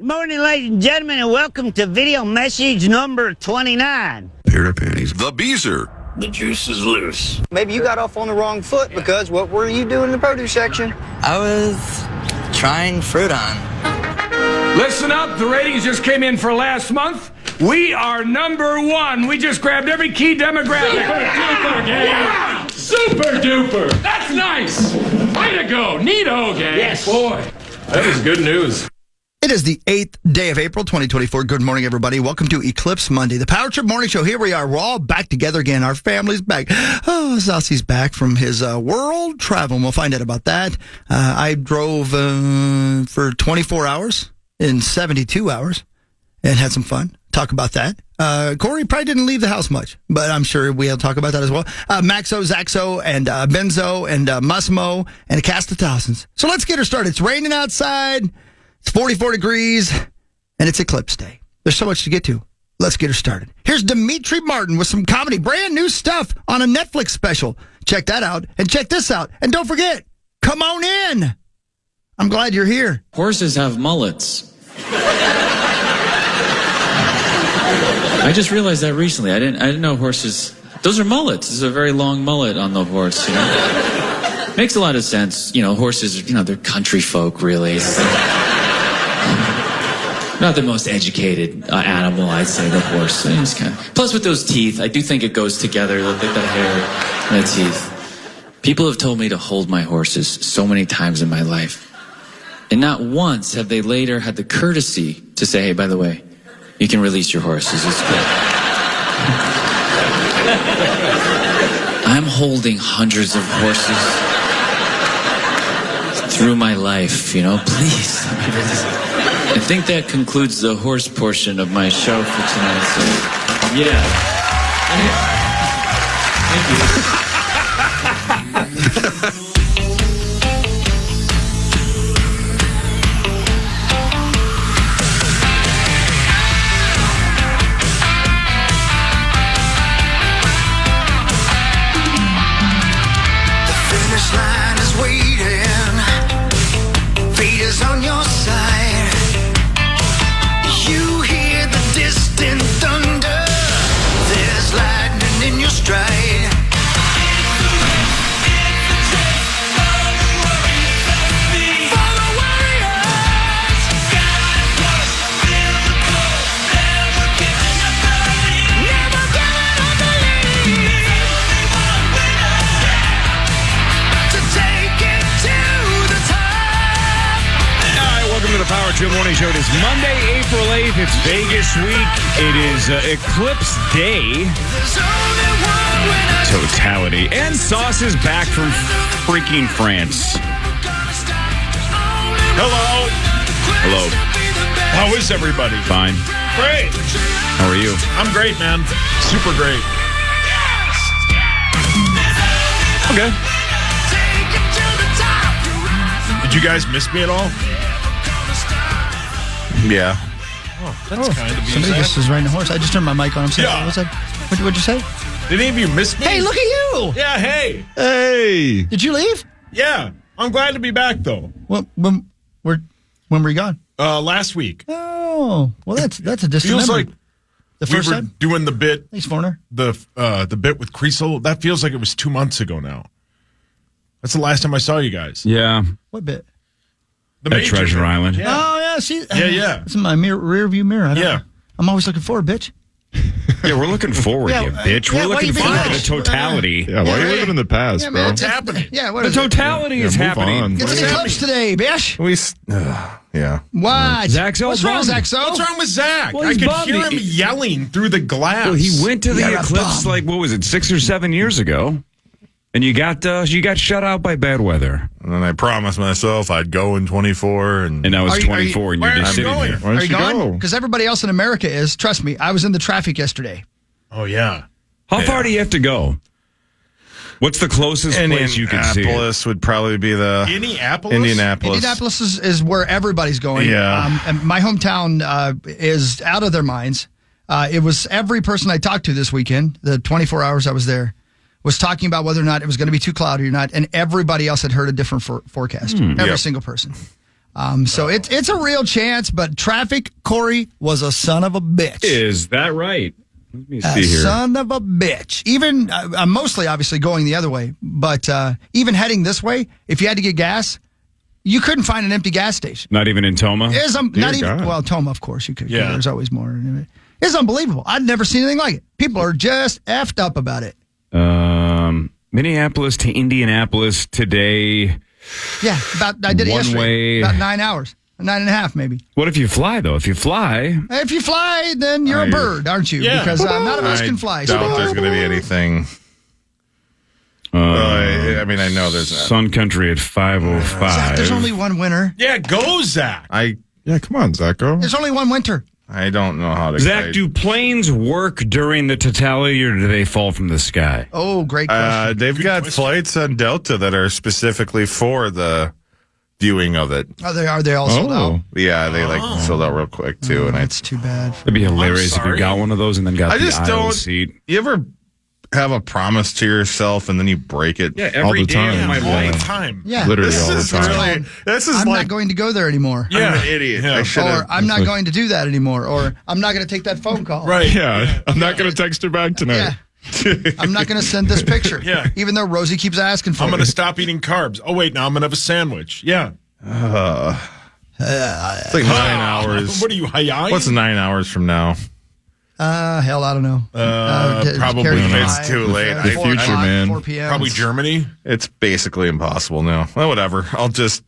Morning, ladies and gentlemen, and welcome to video message number 29. Pair of panties. The Beezer. The juice is loose. Maybe you got off on the wrong foot because what were you doing in the produce section? I was trying fruit on. Listen up, the ratings just came in for last month. We are number one. We just grabbed every key demographic. Super duper, gang. Super duper. That's nice. Way to go. Neato, gang. Yes. Boy, that is good news. It is the 8th day of April, 2024. Good morning, everybody. Welcome to Eclipse Monday, the Power Trip Morning Show. Here we are. We're all back together again. Our family's back. Oh, Zossy's back from his world travel, and we'll find out about that. I drove for 24 hours in 72 hours and had some fun. Talk about that. Corey probably didn't leave the house much, but I'm sure we'll talk about that as well. Maxo, Zacho, and Benzo, and Massimo, and a cast of thousands. So let's get her started. It's raining outside. It's 44 degrees, and it's Eclipse Day. There's so much to get to. Let's get her started. Here's Dimitri Martin with some comedy, brand new stuff on a Netflix special. Check that out, and check this out. And don't forget, come on in. I'm glad you're here. Horses have mullets. I just realized that recently. I didn't know horses. Those are mullets. There's a very long mullet on the horse. You know? Makes a lot of sense. You know, horses. They're country folk, really. Not the most educated animal, I'd say, the horse. Plus, with those teeth, I do think it goes together. Look at the hair and the teeth. People have told me to hold my horses so many times in my life. And not once have they later had the courtesy to say, hey, by the way, you can release your horses. It's good. I'm holding hundreds of horses through my life, please. I think that concludes the horse portion of my show for tonight, so yeah. Thank you. Line is waiting, fate is on your side. You hear the distant thunder, there's lightning in your stride. For the warriors, never giving up the lead. Welcome to the Power Trip Morning Show. It is Monday, April 8th. It's Vegas week. It is Eclipse Day. Totality. And Sauce is back from freaking France. Hello. Hello. How is everybody? Fine. Great. How are you? I'm great, man. Super great. Okay. Did you guys miss me at all? Yeah. Oh, that's kind of Somebody just is riding a horse. I just turned my mic on. I'm sorry. Yeah. What's that? What'd you say? Did any of you miss me? Hey, look at you. Yeah, hey. Hey. Did you leave? Yeah. I'm glad to be back, though. Well, when were you gone? Last week. Oh, well, that's a distant Feels memory. like The we first were time? doing the bit. Thanks, Foreigner. The bit with Creasel. That feels like it was 2 months ago now. That's the last time I saw you guys. Yeah. What bit? The At major Treasure bit. Island. Yeah. Oh, yeah. See? Yeah. It's in my rear view mirror. I don't know. I'm always looking forward, bitch. Yeah, we're looking forward, you bitch. yeah, We're why looking you being forward to the nice? totality. Yeah, why are you living in the past, Yeah, bro? man, What's happening? Yeah, what The is it? totality is move happening. on. It's What's an eclipse today, bitch. Yeah. What? Zaxo's What's wrong, bummed. Zaxo? What's wrong with Zach? Well, I he's could bummed. hear him yelling through the glass. Well, he went to the You're a eclipse bum. 6 or 7 years ago, and you got shut out by bad weather. And then I promised myself I'd go in 24. And I was Are you- 24, and you're where just are you sitting going? here. why Are don't you you gone? go? Because everybody else in America is. Trust me, I was in the traffic yesterday. Oh, yeah. How far do you have to go? What's the closest place you can see it? Indianapolis would probably be the... Indianapolis? Indianapolis is where everybody's going. Yeah. And my hometown is out of their minds. It was every person I talked to this weekend, the 24 hours I was there, was talking about whether or not it was going to be too cloudy or not, and everybody else had heard a different forecast. Every single person. So it's a real chance, but traffic, Corey, was a son of a bitch. Is that right? Let me see here. Son of a bitch. Even, I'm mostly obviously going the other way, but even heading this way, if you had to get gas, you couldn't find an empty gas station. Not even in Toma? Not even, well, Toma, of course, you could. Yeah. There's always more. It's unbelievable. I'd never seen anything like it. People are just effed up about it. Minneapolis to Indianapolis today. Yeah, I did it yesterday. Way. About 9 hours. 9.5, maybe. What if you fly, though? If you fly, then you're a bird, aren't you? Yeah. Because none of us can fly. I doubt there's going to be anything. I mean, I know there's Sun Country at 5:05. Zach, there's only one winter. Yeah, go, Zach. Yeah, come on, Zacho. There's only one winter. I don't know how to. Zach, do planes work during the totality, or do they fall from the sky? Oh, great question. They've got flights on Delta that are specifically for the viewing of it. Are they all sold out? Yeah, they sold out real quick too, and it's too bad. It'd be hilarious if you got one of those and then got the aisle seat. You ever have a promise to yourself and then you break it? Yeah, every day of my life. Yeah, literally this all the is time. I'm not going to go there anymore. Yeah, I'm an idiot. Or I'm not going to do that anymore. Or I'm not going to take that phone call. Right. Yeah, I'm not going to text her back tonight. Yeah. I'm not going to send this picture. Yeah. Even though Rosie keeps asking for it. I'm going to stop eating carbs. Oh, wait, now I'm going to have a sandwich. Yeah. It's like 9 hours. What are you, high? What's 9 hours from now? Hell, I don't know. Probably it's too late. The future, man. 4 p.m. Probably Germany. It's basically impossible now. Well, whatever. It's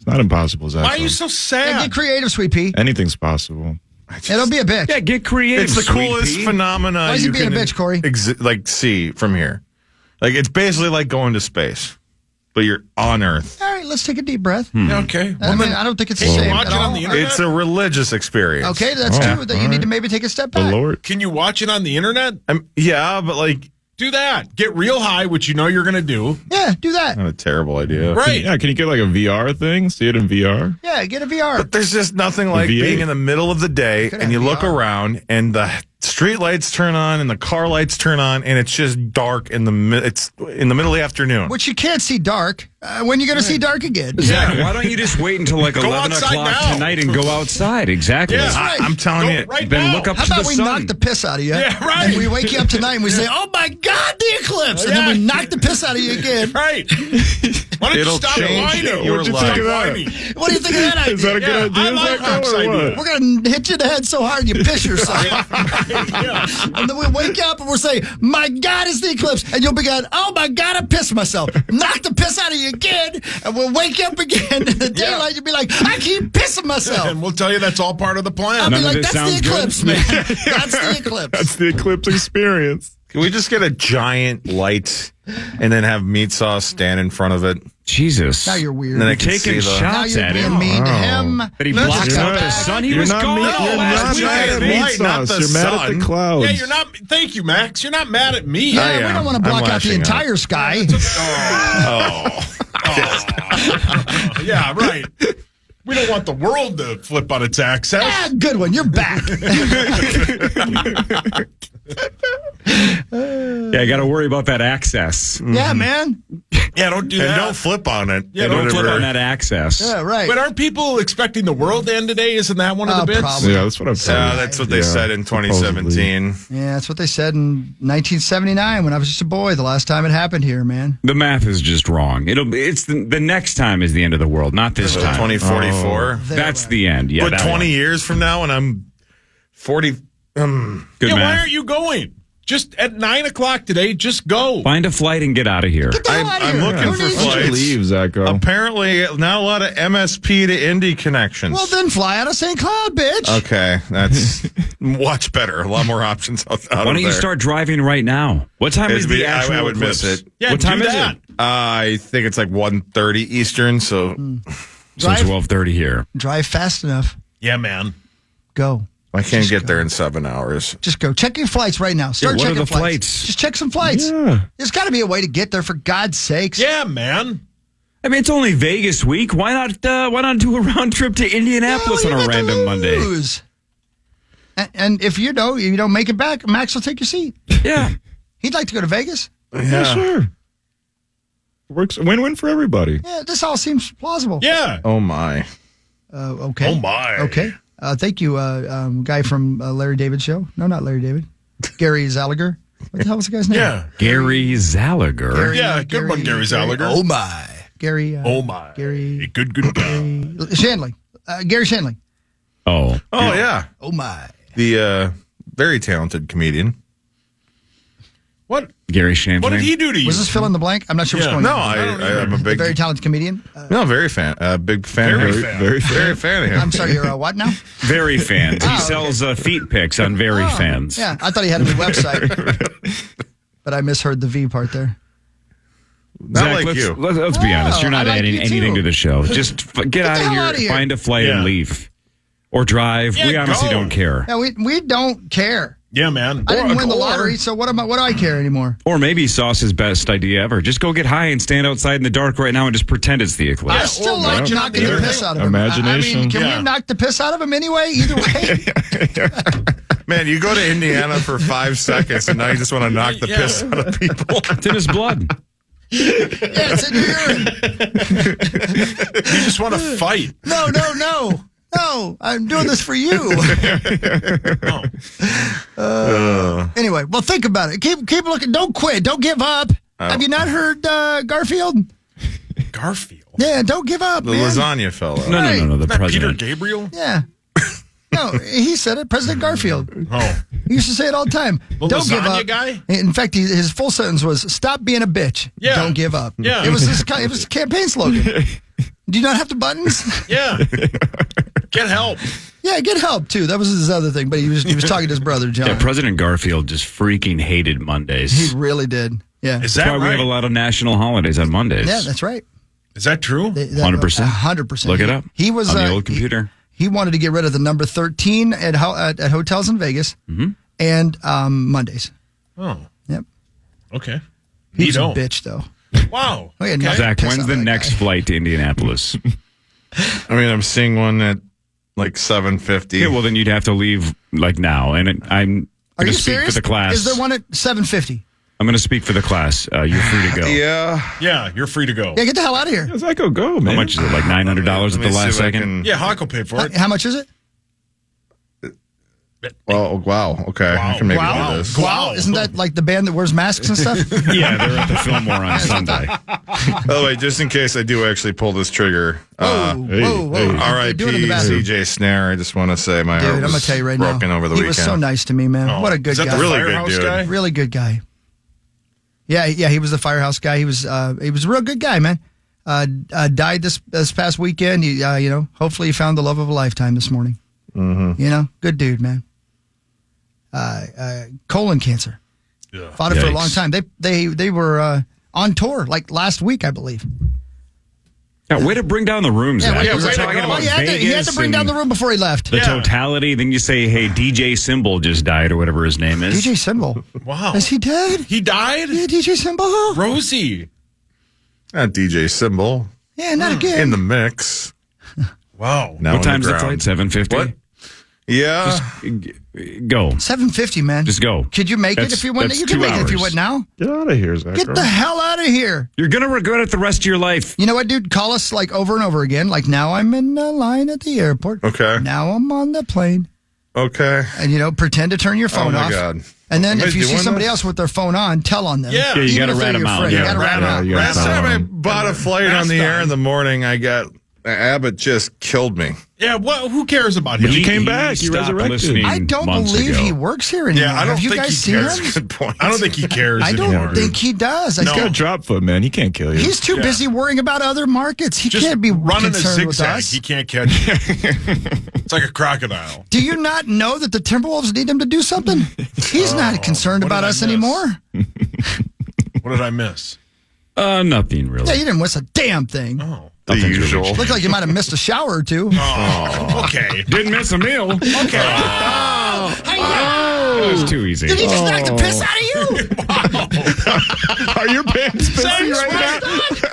not impossible, Zach. Why are you so sad? Get creative, Sweet Pea. Anything's possible. It'll be a bitch. Yeah, get creative. It's the coolest phenomena. Why is he being a bitch, Corey? See from here. It's basically like going to space, but you're on Earth. All right, let's take a deep breath. Okay. I don't think it's the same watch at it on all. the internet? It's a religious experience. Okay, that's true. That you need to maybe take a step back. Lord. Can you watch it on the internet? Yeah, but do that. Get real high, which you know you're going to do. Yeah, do that. Not a terrible idea. Right. Can you get a VR thing? See it in VR? Yeah, get a VR. But there's just nothing like being in the middle of the day and you look around and the street lights turn on and the car lights turn on and it's just dark it's in the middle of the afternoon. Which you can't see dark. When are you going to see dark again? Zach, why don't you just wait until 11 o'clock tonight and go outside? Exactly. Yeah, right. I'm telling you. Right then now. look up How to the about we sun. knock the piss out of you? Yeah, right. And we wake you up tonight and we say, oh my God, the eclipse. And then we knock the piss out of you again. Right. Why don't you stop whining? your life. What do you think of that idea? Is that a good idea? I like Rock's idea. We're going to hit you in the head so hard you piss yourself. And then we wake you up and we'll say, my God, it's the eclipse. And you'll be going, oh my God, I pissed myself. Knock the piss out of you again. And we'll wake you up again in the daylight. You'll be like, I keep pissing myself. And we'll tell you that's all part of the plan. I'll be None of like, this that's the sounds eclipse, good. man. That's the eclipse. That's the eclipse experience. Can we just get a giant light and then have meat sauce stand in front of it? Jesus. Now you're weird. And then I You're can taking see Now shots you're at being him. mean to him. But he Let's blocks go out the back. sun. He was gone last week. at Light, not the You're sun. mad at the clouds. Yeah, you're not. Thank you, Max. You're not mad at me. Yeah, we don't want to block out the lashing entire sky. Yeah, right. We don't want the world to flip on its axis. Ah, good one. You're back. Yeah, I got to worry about that access. Yeah, man. Yeah, don't do And that. don't flip on it. Yeah, Don't flip on that access. Yeah, right. But aren't people expecting the world to end today? Isn't that one of the bits? Probably. Yeah, that's what I'm saying. That's what they said in 2017. Yeah, that's what they said in 1979 when I was just a boy. The last time it happened here, man. The math is just wrong. It's the next time is the end of the world, not this time. 2044. That's the end. Yeah, But that 20 one. years from now when I'm 40. Good Yeah, why math. aren't you going? Just at 9 o'clock today, just go. Find a flight and get out of here. Get the hell out of I'm here. looking Who for needs you? flights. Leave, Zacho. Apparently, not a lot of MSP to Indy connections. Well, then fly out of St. Cloud, bitch. Okay, that's much better. A lot more options out Why don't you start driving right now? What time is the actual I would eclipse? miss it. Yeah, what time do is that. it? I think it's like 1:30 Eastern, so So 12:30 here. Drive fast enough. Yeah, man. Go. I can't get there in 7 hours. Just go. Check your flights right now. Start what are checking the flights. flights? Just check some flights. Yeah. There's got to be a way to get there, for God's sakes. Yeah, man. I mean, it's only Vegas week. Why not do a round trip to Indianapolis Yeah, on what a do you got to random Monday? lose? And if you don't make it back, Max will take your seat. Yeah. He'd like to go to Vegas. Yeah, sure. Works win-win for everybody. Yeah, this all seems plausible. Yeah. Oh my! Okay. Oh, my. Okay. Thank you, guy from Larry David's show. No, not Larry David. Gary Zaliger. What the hell was the guy's name? Yeah. Gary Zaliger. Good one, Gary Zaliger. Oh, my. Gary. Oh, my. Gary. Good guy. Shanley. Gary Shanley. Oh, yeah. Oh, my. The very talented comedian. What? Gary Shandling. What did he do to you? Was this fill in the blank? I'm not sure what's going No, on. I'm a A big, very talented comedian. big fan. Very fan. Very fan of him. I'm sorry, you're what now? Very Fans. He Oh, sells feet pics on Very Fans. Yeah, I thought he had a new website. But I misheard the V part there. Not Zach, like you. Let's be honest. You're not I like adding you anything too. to the show. Just get out the hell of outta here, here. find a flight, and leave. Or drive. Yeah, We honestly go. don't care. Yeah, we don't care. Yeah, man. I didn't win the lottery, so what do I care anymore? Or maybe Sauce's best idea ever. Just go get high and stand outside in the dark right now and just pretend it's the eclipse. I still like knocking the piss out of him. Imagination. I mean, can we knock the piss out of him anyway? Either way. Man, you go to Indiana for 5 seconds, and now you just want to knock the piss out of people. It's in his blood. Yeah, it's in your urine. You just want to fight. No. No, I'm doing this for you. Anyway, well, think about it. Keep looking. Don't quit. Don't give up. Have you not heard Garfield? Garfield. Yeah, don't give up, The man. lasagna fellow. No, the Isn't that Peter president. Gabriel? Yeah. No, he said it. President Garfield. Oh. He used to say it all the time. The Don't give lasagna up. guy? In fact, his full sentence was, "Stop being a bitch. Yeah. Don't give up." Yeah. It was his campaign slogan. Do you not have the buttons? Yeah. Get help. Yeah, get help too. That was his other thing. But he was talking to his brother John. Yeah, President Garfield just freaking hated Mondays. He really did. Yeah. Is That's that why we right? have a lot of national holidays on Mondays. Yeah, that's right. Is that true? 100%. 100%. Look it up. He was on the old computer. He wanted to get rid of the number 13 at hotels in Vegas and Mondays. Oh. Yep. Okay. He was a Neato. bitch though. Wow. Oh, yeah, Okay. Zach, Piss when's out the that next guy. flight to Indianapolis? I mean, I'm seeing one at like 7:50. Yeah, well, then you'd have to leave like now. And I'm Are going you to speak serious? for the class. Is there one at 7:50? I'm going to speak for the class. You're free to go. Yeah. Yeah, you're free to go. Yeah, get the hell out of here. Zacho, go, man. How much is it? Like $900 at the last second? Yeah, Hawk will pay for it. How much is it? Well, wow. Okay. Wow. I can maybe Wow. do this. Wow. Isn't that like the band that wears masks and stuff? Yeah, they're at the Fillmore on Sunday. By the way, just in case I do actually pull this trigger, Whoa. R.I.P. Do it in the bathroom. CJ Snare. I just want to say my Dude, heart I'm was going to tell you right now. broken over the he weekend. was so nice to me, man. Oh. What a good Is that guy. the Really good firehouse dude. guy? Really good guy. Yeah, he was the firehouse guy. He was a real good guy, man. Died this past weekend. He, hopefully he found the love of a lifetime this morning. Mm-hmm. Good dude, man. Colon cancer. Yeah. Fought it for a Yikes. long time. They were on tour like last week, I believe. Yeah, way to bring down the room, Zach. Yeah, We were way to talking go. about he had Vegas to bring down and the room before he left. the totality. Then you say, hey, DJ Symbol just died or whatever his name is. DJ Symbol. Wow. Is he dead? He died? Yeah, DJ Symbol. Rosie. DJ Symbol Yeah, not again. in the mix. Wow. Now What on time's the ground. flight? 7:50? What? Yeah. Go. 7:50, man. Just go. Could you make it if you went? That's You can 2 make it if you hours. went now. Get out of here, Zach. Get the hell out of here. You're going to regret it the rest of your life. You know what, dude? Call us like over and over again. Like now I'm in the line at the airport. Okay. Now I'm on the plane. Okay. And, pretend to turn your phone Oh, my off. God. And then Am I if you see doing somebody this? else with their phone on, tell on them. Yeah. Yeah, you Even got to if they're rat them your out. friend, you gotta rat 'em out. Last time I bought a flight on the air in the morning, Abbott just killed me. Yeah, who cares about him? He came back. He stopped resurrected. listening I don't months believe ago. he works here anymore. Yeah, I don't Have you think guys he seen cares. him? Good point. I don't think he cares I don't anymore. think he does. No. He's got drop foot, man. He can't kill you. He's too busy worrying about other markets. He Just can't be running a concerned with zigzag. us. He can't catch you. It's like a crocodile. Do you not know that the Timberwolves need him to do something? He's not concerned what about did I us miss? anymore. What did I miss? Nothing really. Yeah, you didn't miss a damn thing. Oh. The usual. Looked like you might have missed a shower or two. Oh, okay. Didn't miss a meal. Okay. It was too easy. Did he just knock the piss out of you? Are your pants pissy right now?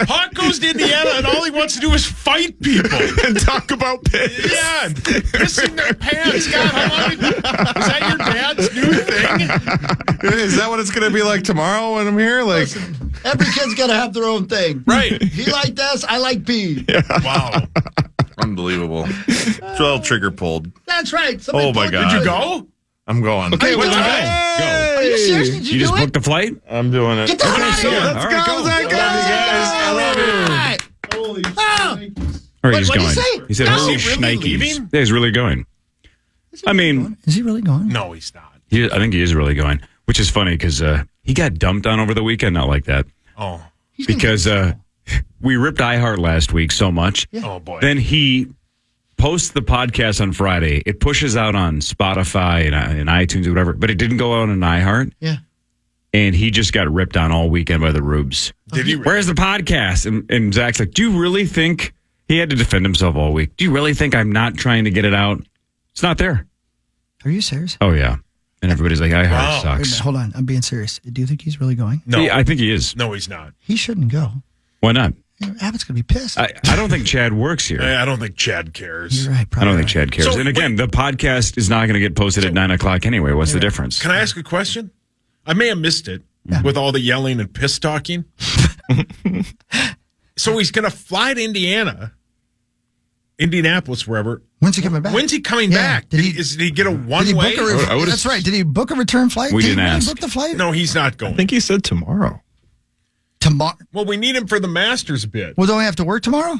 Hawk goes to Indiana and all he wants to do is fight people. And talk about piss. Yeah, pissing their pants. God, how long is that your dad's new thing? Is that what it's going to be like tomorrow when I'm here? Like, Every kid's got to have their own thing. Right. He liked this. I like pee. Wow. Unbelievable. 12 trigger pulled. That's right. Oh, my God. Did you go? I'm going. Okay, well, then go. Are you serious? Did You just do it? booked the flight? I'm doing it. Get the hell out of here. Let's go, Zach. I love you guys. I love you. Or he's What'd going. he say? He said, No. holy Is he really leaving? shnikes. Yeah, he's really going. I mean, Is he really going? No, he's not. I think he is really going, which is funny because he got dumped on over the weekend. Not like that. Oh. Because we ripped iHeart last week so much. Yeah. Oh, boy. Then he posts the podcast on Friday. It pushes out on Spotify and iTunes or whatever, but it didn't go out on iHeart. Yeah. And he just got ripped on all weekend by the Rubes. Did he? Where's the podcast? And Zach's like, do you really think he had to defend himself all week? Do you really think I'm not trying to get it out? It's not there. Are you serious? Oh, yeah. And everybody's like, iHeart Wow. Wait a sucks. minute, hold on. I'm being serious. Do you think he's really going? No. Yeah, I think he is. No, he's not. He shouldn't go. Why not? Abbott's going to be pissed. I don't think Chad works here. I don't think Chad cares. You're right. I Probably don't think right. Chad cares. So, and again, the podcast is not going to get posted at 9 o'clock anyway. What's the difference? Can I ask a question? I may have missed it with all the yelling and piss talking. So he's going to fly to Indianapolis, wherever. When's he coming back? When's he coming Yeah. back? Did he get a one Did he way? book a That's right. Did he book a return flight? We Did didn't he really ask. book the flight? No, he's not going. I think he said tomorrow. Tomorrow. Well, we need him for the Masters bid. Well, don't we have to work tomorrow?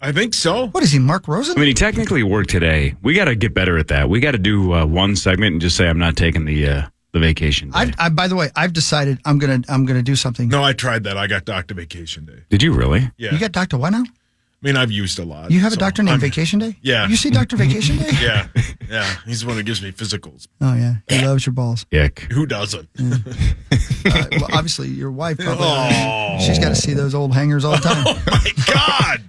I think so. What is he, Mark Rosen? I mean, he technically worked today. We got to get better at that. We got to do one segment and just say I'm not taking the vacation day. I by the way, I've decided I'm gonna do something. No, I tried that. I got Dr. Vacation Day. Did you really? Yeah. You got Dr. What now? I mean, I've used a lot. You have a so doctor named Vacation Day? Yeah. You see Dr. Vacation Day? Yeah. Yeah. He's the one that gives me physicals. Oh, yeah. He loves your balls. Yuck. Who doesn't? Well, obviously, your wife probably. She's got to see those old hangers all the time. Oh, my God.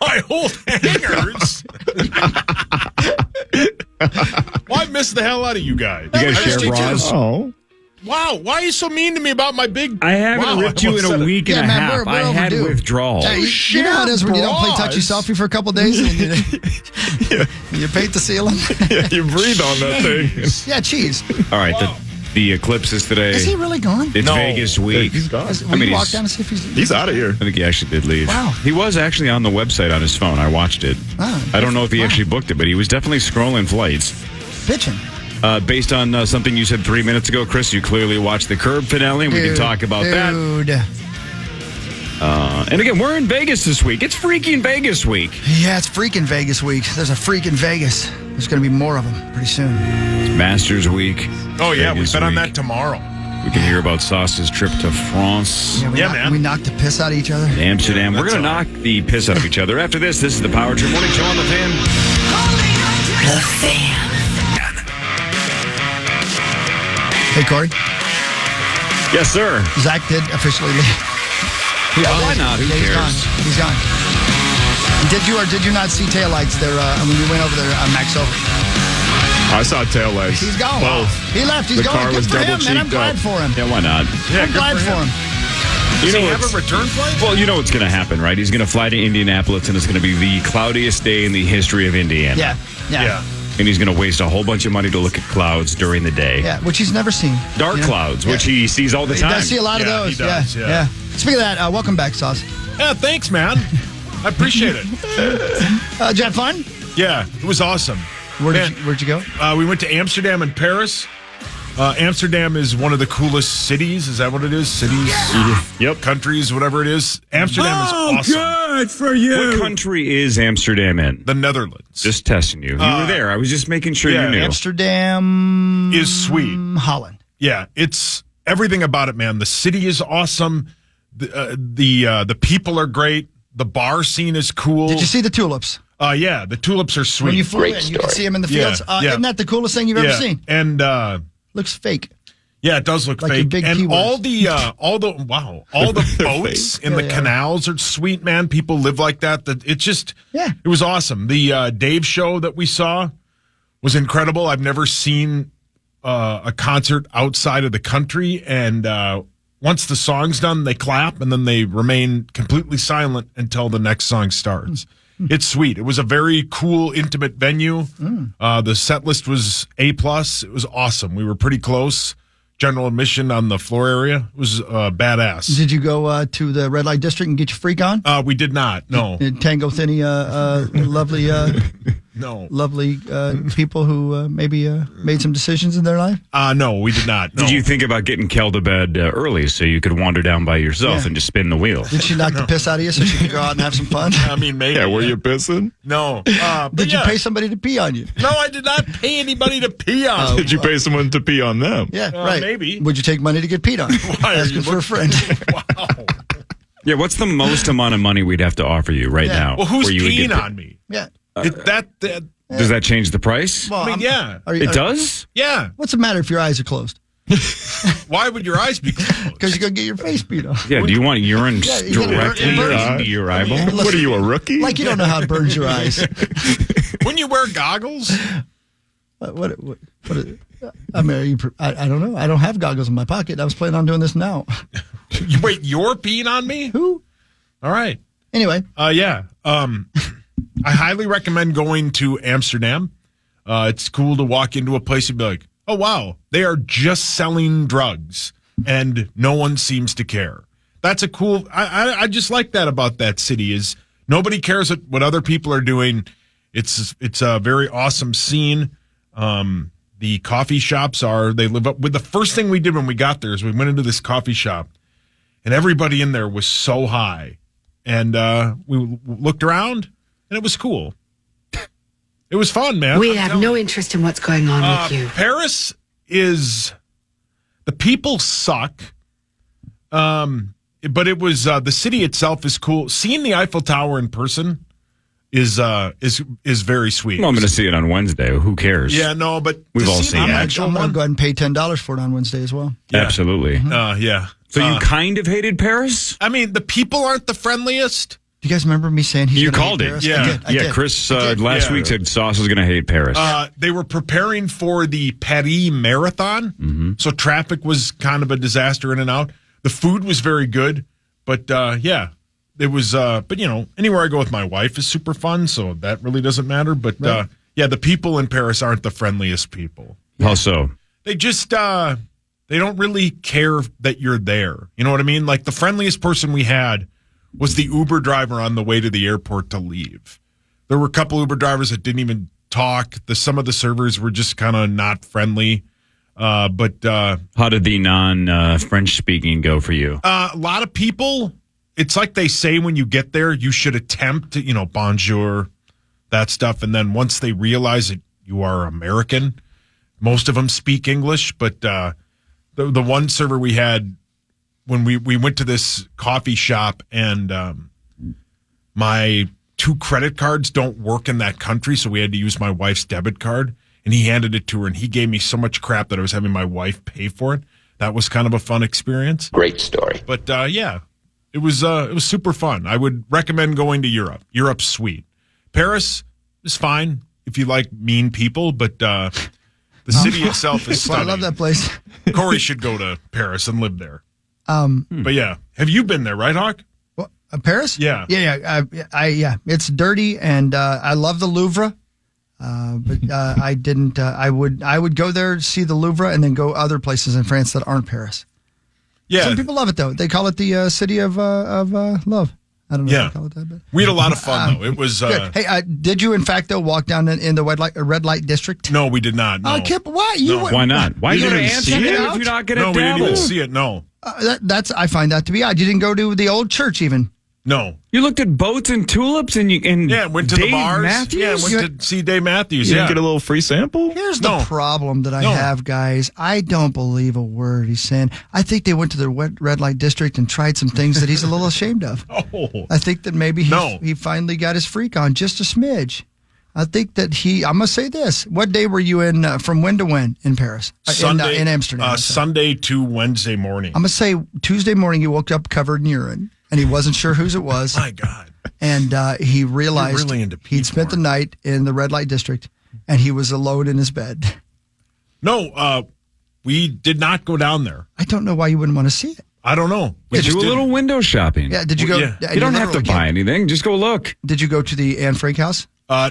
My old hangers. Well, I miss the hell out of you guys. You guys share bras? Oh. Wow. Why are you so mean to me about my big... I haven't ripped you in a week and a half. we're I had overdue. withdrawals. Yeah, you know how it is when you don't play touchy selfie for a couple of days and you paint the ceiling? Yeah, you breathe on that thing. Yeah, cheese. All right, the eclipse is today. Is he really gone? It's No. Vegas week. He's gone. Will you walk down and see if He's out of here. I think he actually did leave. Wow. He was actually on the website on his phone. I watched it. Oh, I don't know if he actually booked it, but he was definitely scrolling flights. Bitching. Based on something you said 3 minutes ago, Chris, you clearly watched the Curb finale. We can talk about that. Dude. And again, we're in Vegas this week. It's freaking Vegas week. Yeah, it's freaking Vegas week. There's a freaking Vegas. There's going to be more of them pretty soon. It's Masters week. Oh, yeah. We Vegas bet on week. that tomorrow. We can hear about Sauce's trip to France. Man. We knocked the piss out of each other. Amsterdam. We're going to knock the piss out of each other. After this is the Power Trip Morning Show on the Fan. The Fan. Hey, Corey. Yes, sir. Zach did officially leave. Why not? Who Yeah, he's cares? gone. He's gone. Did you or did you not see taillights there when you went over there on Max over? I saw taillights. He's gone. Both. He left. He's The gone. car Good was for him, double man. I'm cheeked glad up. for him. Yeah, why not? Yeah, I'm glad for him. Does he know have what's- a return flight? Well, you know what's going to happen, right? He's going to fly to Indianapolis, and it's going to be the cloudiest day in the history of Indiana. Yeah. Yeah. And he's going to waste a whole bunch of money to look at clouds during the day. Yeah, which he's never seen. Dark You know? clouds, which Yeah. he sees all the He time. does see a lot of Yeah, those. he does, yeah. Speaking of that, welcome back, Sauce. Yeah, thanks, man. I appreciate it. Did you have fun? Yeah, it was awesome. Where'd you go? We went to Amsterdam and Paris. Amsterdam is one of the coolest cities. Is that what it is? Cities? Yep. Countries, whatever it is. Amsterdam is awesome. Good for you. What country is Amsterdam in? The Netherlands. Just testing you. You were there. I was just making sure you knew. Amsterdam is sweet. Holland. Yeah, it's everything about it, man. The city is awesome. The people are great. The bar scene is cool. Did you see the tulips? Yeah, the tulips are sweet. When you flew in, you could see them in the fields. Yeah, yeah. Isn't that the coolest thing you've ever seen? And looks fake. yeah, it does look Like your fake. big And keywords. all the boats in the canals are sweet, man. People live like that. It was awesome. The Dave show that we saw was incredible. I've never seen a concert outside of the country, and once the song's done, they clap, and then they remain completely silent until the next song starts. It's sweet. It was a very cool, intimate venue. The set list was A+. It was awesome. We were pretty close. general admission on the floor area. It was badass. Did you go to the red light district and get your freak on? We did not. No. Did Tango Thinny, lovely, no, lovely people who maybe made some decisions in their life? No, we did not. No. Did you think about getting Kel to bed early so you could wander down by yourself and just spin the wheel? Did she knock the piss out of you so she could go out and have some fun? I mean, maybe. Yeah, were you pissing? No. Did you pay somebody to pee on you? No, I did not pay anybody to pee on. Did you pay someone to pee on them? Yeah, right. Maybe. Would you take money to get peed on? Why are Asking you for a friend. Wow. Yeah, what's the most amount of money we'd have to offer you right now? Well, who's where you would peeing get on me? Yeah. Does that change the price? Well, yeah. It does? Yeah. What's the matter if your eyes are closed? Why would your eyes be closed? Because you're going to get your face beat on. Yeah, do you want urine Yeah, you get directly into your eyeball? What are you, a rookie? Like you don't know how it burns your eyes. When you wear goggles? What I mean, I don't know. I don't have goggles in my pocket. I was planning on doing this now. Wait, you're peeing on me? Who? All right. Anyway. Yeah. I highly recommend going to Amsterdam. It's cool to walk into a place and be like, oh, wow, they are just selling drugs and no one seems to care. That's a cool, I just like that about that city is nobody cares what other people are doing. It's a very awesome scene. The coffee shops they live up with the first thing we did when we got there is we went into this coffee shop and everybody in there was so high. And we looked around and it was cool. It was fun, man. We have no interest in what's going on with you. Paris the people suck. But it was, the city itself is cool. Seeing the Eiffel Tower in person is very sweet. Well, I'm going to see it on Wednesday. Who cares? Yeah, no, but we've all seen it. I'm going to go ahead and pay $10 for it on Wednesday as well. Yeah. Absolutely. Yeah. So you kind of hated Paris? I mean, the people aren't the friendliest. Do you guys remember me saying you called it? Yeah, I did. Chris last week said Sauce was going to hate Paris. They were preparing for the Paris Marathon, so traffic was kind of a disaster in and out. The food was very good, but it was. But anywhere I go with my wife is super fun, so that really doesn't matter. But right. The people in Paris aren't the friendliest people. How so? They just they don't really care that you're there. You know what I mean? Like the friendliest person we had was the Uber driver on the way to the airport to leave. There were a couple Uber drivers that didn't even talk. Some of the servers were just kind of not friendly. But how did the non-French speaking go for you? A lot of people, it's like they say when you get there, you should attempt to, bonjour, that stuff. And then once they realize that you are American, most of them speak English. But the one server we had, when we went to this coffee shop and my 2 credit cards don't work in that country, so we had to use my wife's debit card, and he handed it to her, and he gave me so much crap that I was having my wife pay for it. That was kind of a fun experience. Great story. But it was super fun. I would recommend going to Europe. Europe's sweet. Paris is fine if you like mean people, but the city itself is stunning. I love that place. Corey should go to Paris and live there. But have you been there, right, Hawk? Well, Paris? Yeah. Yeah. It's dirty, and I love the Louvre. But I didn't. I would go there to see the Louvre, and then go other places in France that aren't Paris. Yeah. Some people love it though. They call it the city of love. I don't know if they call it that, but we had a lot of fun though. It was good. Hey, did you in fact though walk down in the red light district? No, we did not. No. Kip, why? Why not? Why you you didn't answer see it it if you're not going to No, we didn't even see it. No. I find that to be odd. You didn't go to the old church even. No. You looked at boats and tulips and went to Dave the bars. Matthews? Yeah, went to see Dave Matthews. You didn't get a little free sample? Here's the problem that I have, guys. I don't believe a word he's saying. I think they went to the red light district and tried some things that he's a little ashamed of. I think that maybe he finally got his freak on just a smidge. I think that I'm going to say this. What day were you in, from when to when in Paris? Sunday, in Amsterdam. Sunday to Wednesday morning. I'm going to say Tuesday morning you woke up covered in urine, and he wasn't sure whose it was. My God. And he realized he'd spent the night in the red light district, and he was alone in his bed. No, we did not go down there. I don't know why you wouldn't want to see it. I don't know. We do a little window shopping. Yeah, did you go? You don't have to buy anything. Just go look. Did you go to the Anne Frank house?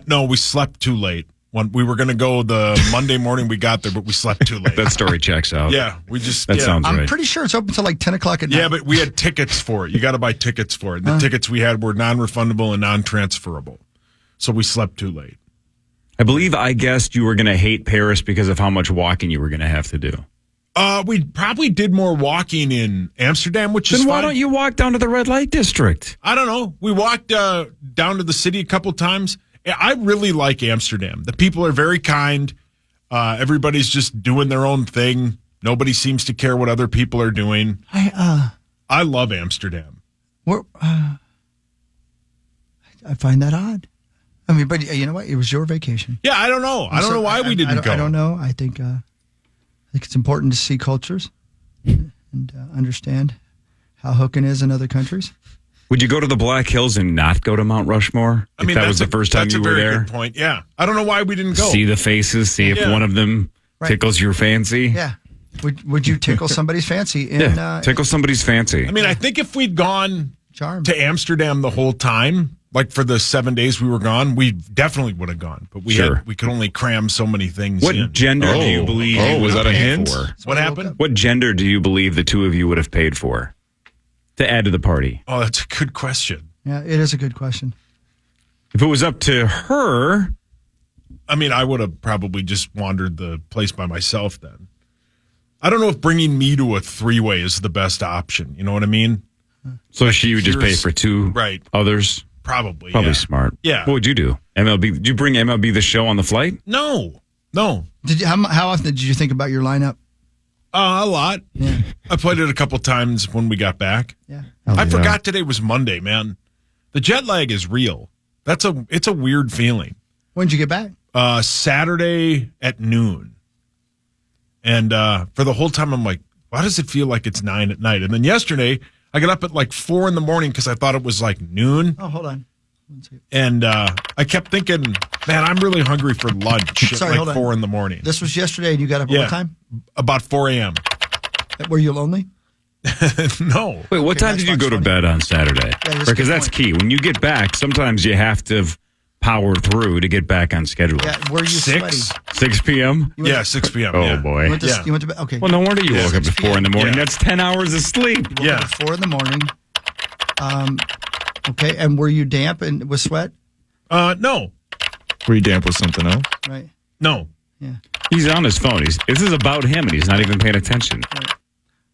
No, we slept too late. We were going to go the Monday morning we got there, but we slept too late. That story checks out. Yeah, we just... That sounds right. I'm pretty sure it's open till like 10 o'clock at night. Yeah, but we had tickets for it. You got to buy tickets for it. The tickets we had were non-refundable and non-transferable. So we slept too late. I believe I guessed you were going to hate Paris because of how much walking you were going to have to do. We probably did more walking in Amsterdam, which is Then fine. why don't you walk down to the red light district? I don't know. We walked down to the city a couple times. I really like Amsterdam. The people are very kind. Everybody's just doing their own thing. Nobody seems to care what other people are doing. I love Amsterdam. I find that odd. I mean, but you know what? It was your vacation. Yeah, I don't know. I don't know why we didn't go. I don't know. I think it's important to see cultures and understand how hooking is in other countries. Would you go to the Black Hills and not go to Mount Rushmore? I mean, if that was the first time you were there? That's a very good point. Yeah. I don't know why we didn't go. See the faces, see if one of them tickles your fancy. Yeah. Would you tickle somebody's fancy? Tickle somebody's fancy. I mean, I think if we'd gone to Amsterdam the whole time, like for the 7 days we were gone, we definitely would have gone. But we could only cram so many things in. What gender do you believe you was would that a have hint? paid for? What happened? What gender do you believe the two of you would have paid for to add to the party? Oh, that's a good question. Yeah, it is a good question. If it was up to her... I mean, I would have probably just wandered the place by myself then. I don't know if bringing me to a three-way is the best option. You know what I mean? So she would just pay for two others? Probably smart. Yeah. What would you do? MLB? Did you bring MLB The Show on the flight? No. Did you? How often did you think about your lineup? A lot. Yeah. I played it a couple times when we got back. Yeah. I forgot today was Monday, man. The jet lag is real. It's a weird feeling. When did you get back? Saturday at noon. And for the whole time, I'm like, why does it feel like it's 9 at night? And then yesterday, I got up at like 4 in the morning because I thought it was like noon. Oh, hold on. And I kept thinking, man, I'm really hungry for lunch Sorry, at hold like on. 4 in the morning. This was yesterday and you got up at what time? About 4 a.m. Were you lonely? No. Wait, what time did you go to bed on Saturday? Because that's key. When you get back, sometimes you have to power through to get back on schedule. Yeah, were you 6? 6 p.m.? Yeah, 6 p.m. Oh, yeah. boy. You went to bed? Okay. Well, no wonder you woke up at 4 in the morning. Yeah. That's 10 hours of sleep. You woke up at 4 in the morning. Okay, and were you damp and with sweat? No. Were you damp with something else? Right. No. Yeah. He's on his phone. This is about him, and he's not even paying attention. Right.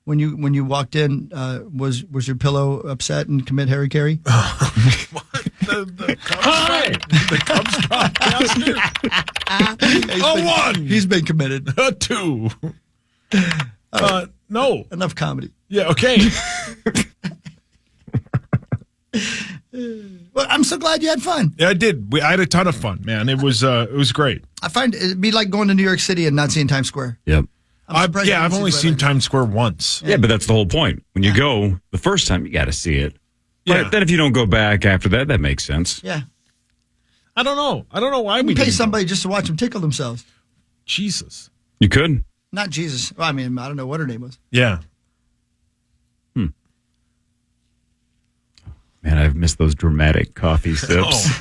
When you walked in, was your pillow upset and commit Harry Carey? The Cubs dropped bastard. One. He's been committed. 2. No. Enough comedy. Yeah, okay. Well, I'm so glad you had fun. Yeah, I did. I had a ton of fun, man. It was great. I find it'd be like going to New York City and not seeing Times Square. Yep. I've only seen Times Square once. Yeah, but that's the whole point. When you go the first time, you got to see it. Yeah. But then if you don't go back after that, that makes sense. Yeah. I don't know why we pay didn't somebody just to watch them tickle themselves. Jesus. You could. Not Jesus. Well, I mean, I don't know what her name was. Yeah. Man, I've missed those dramatic coffee sips.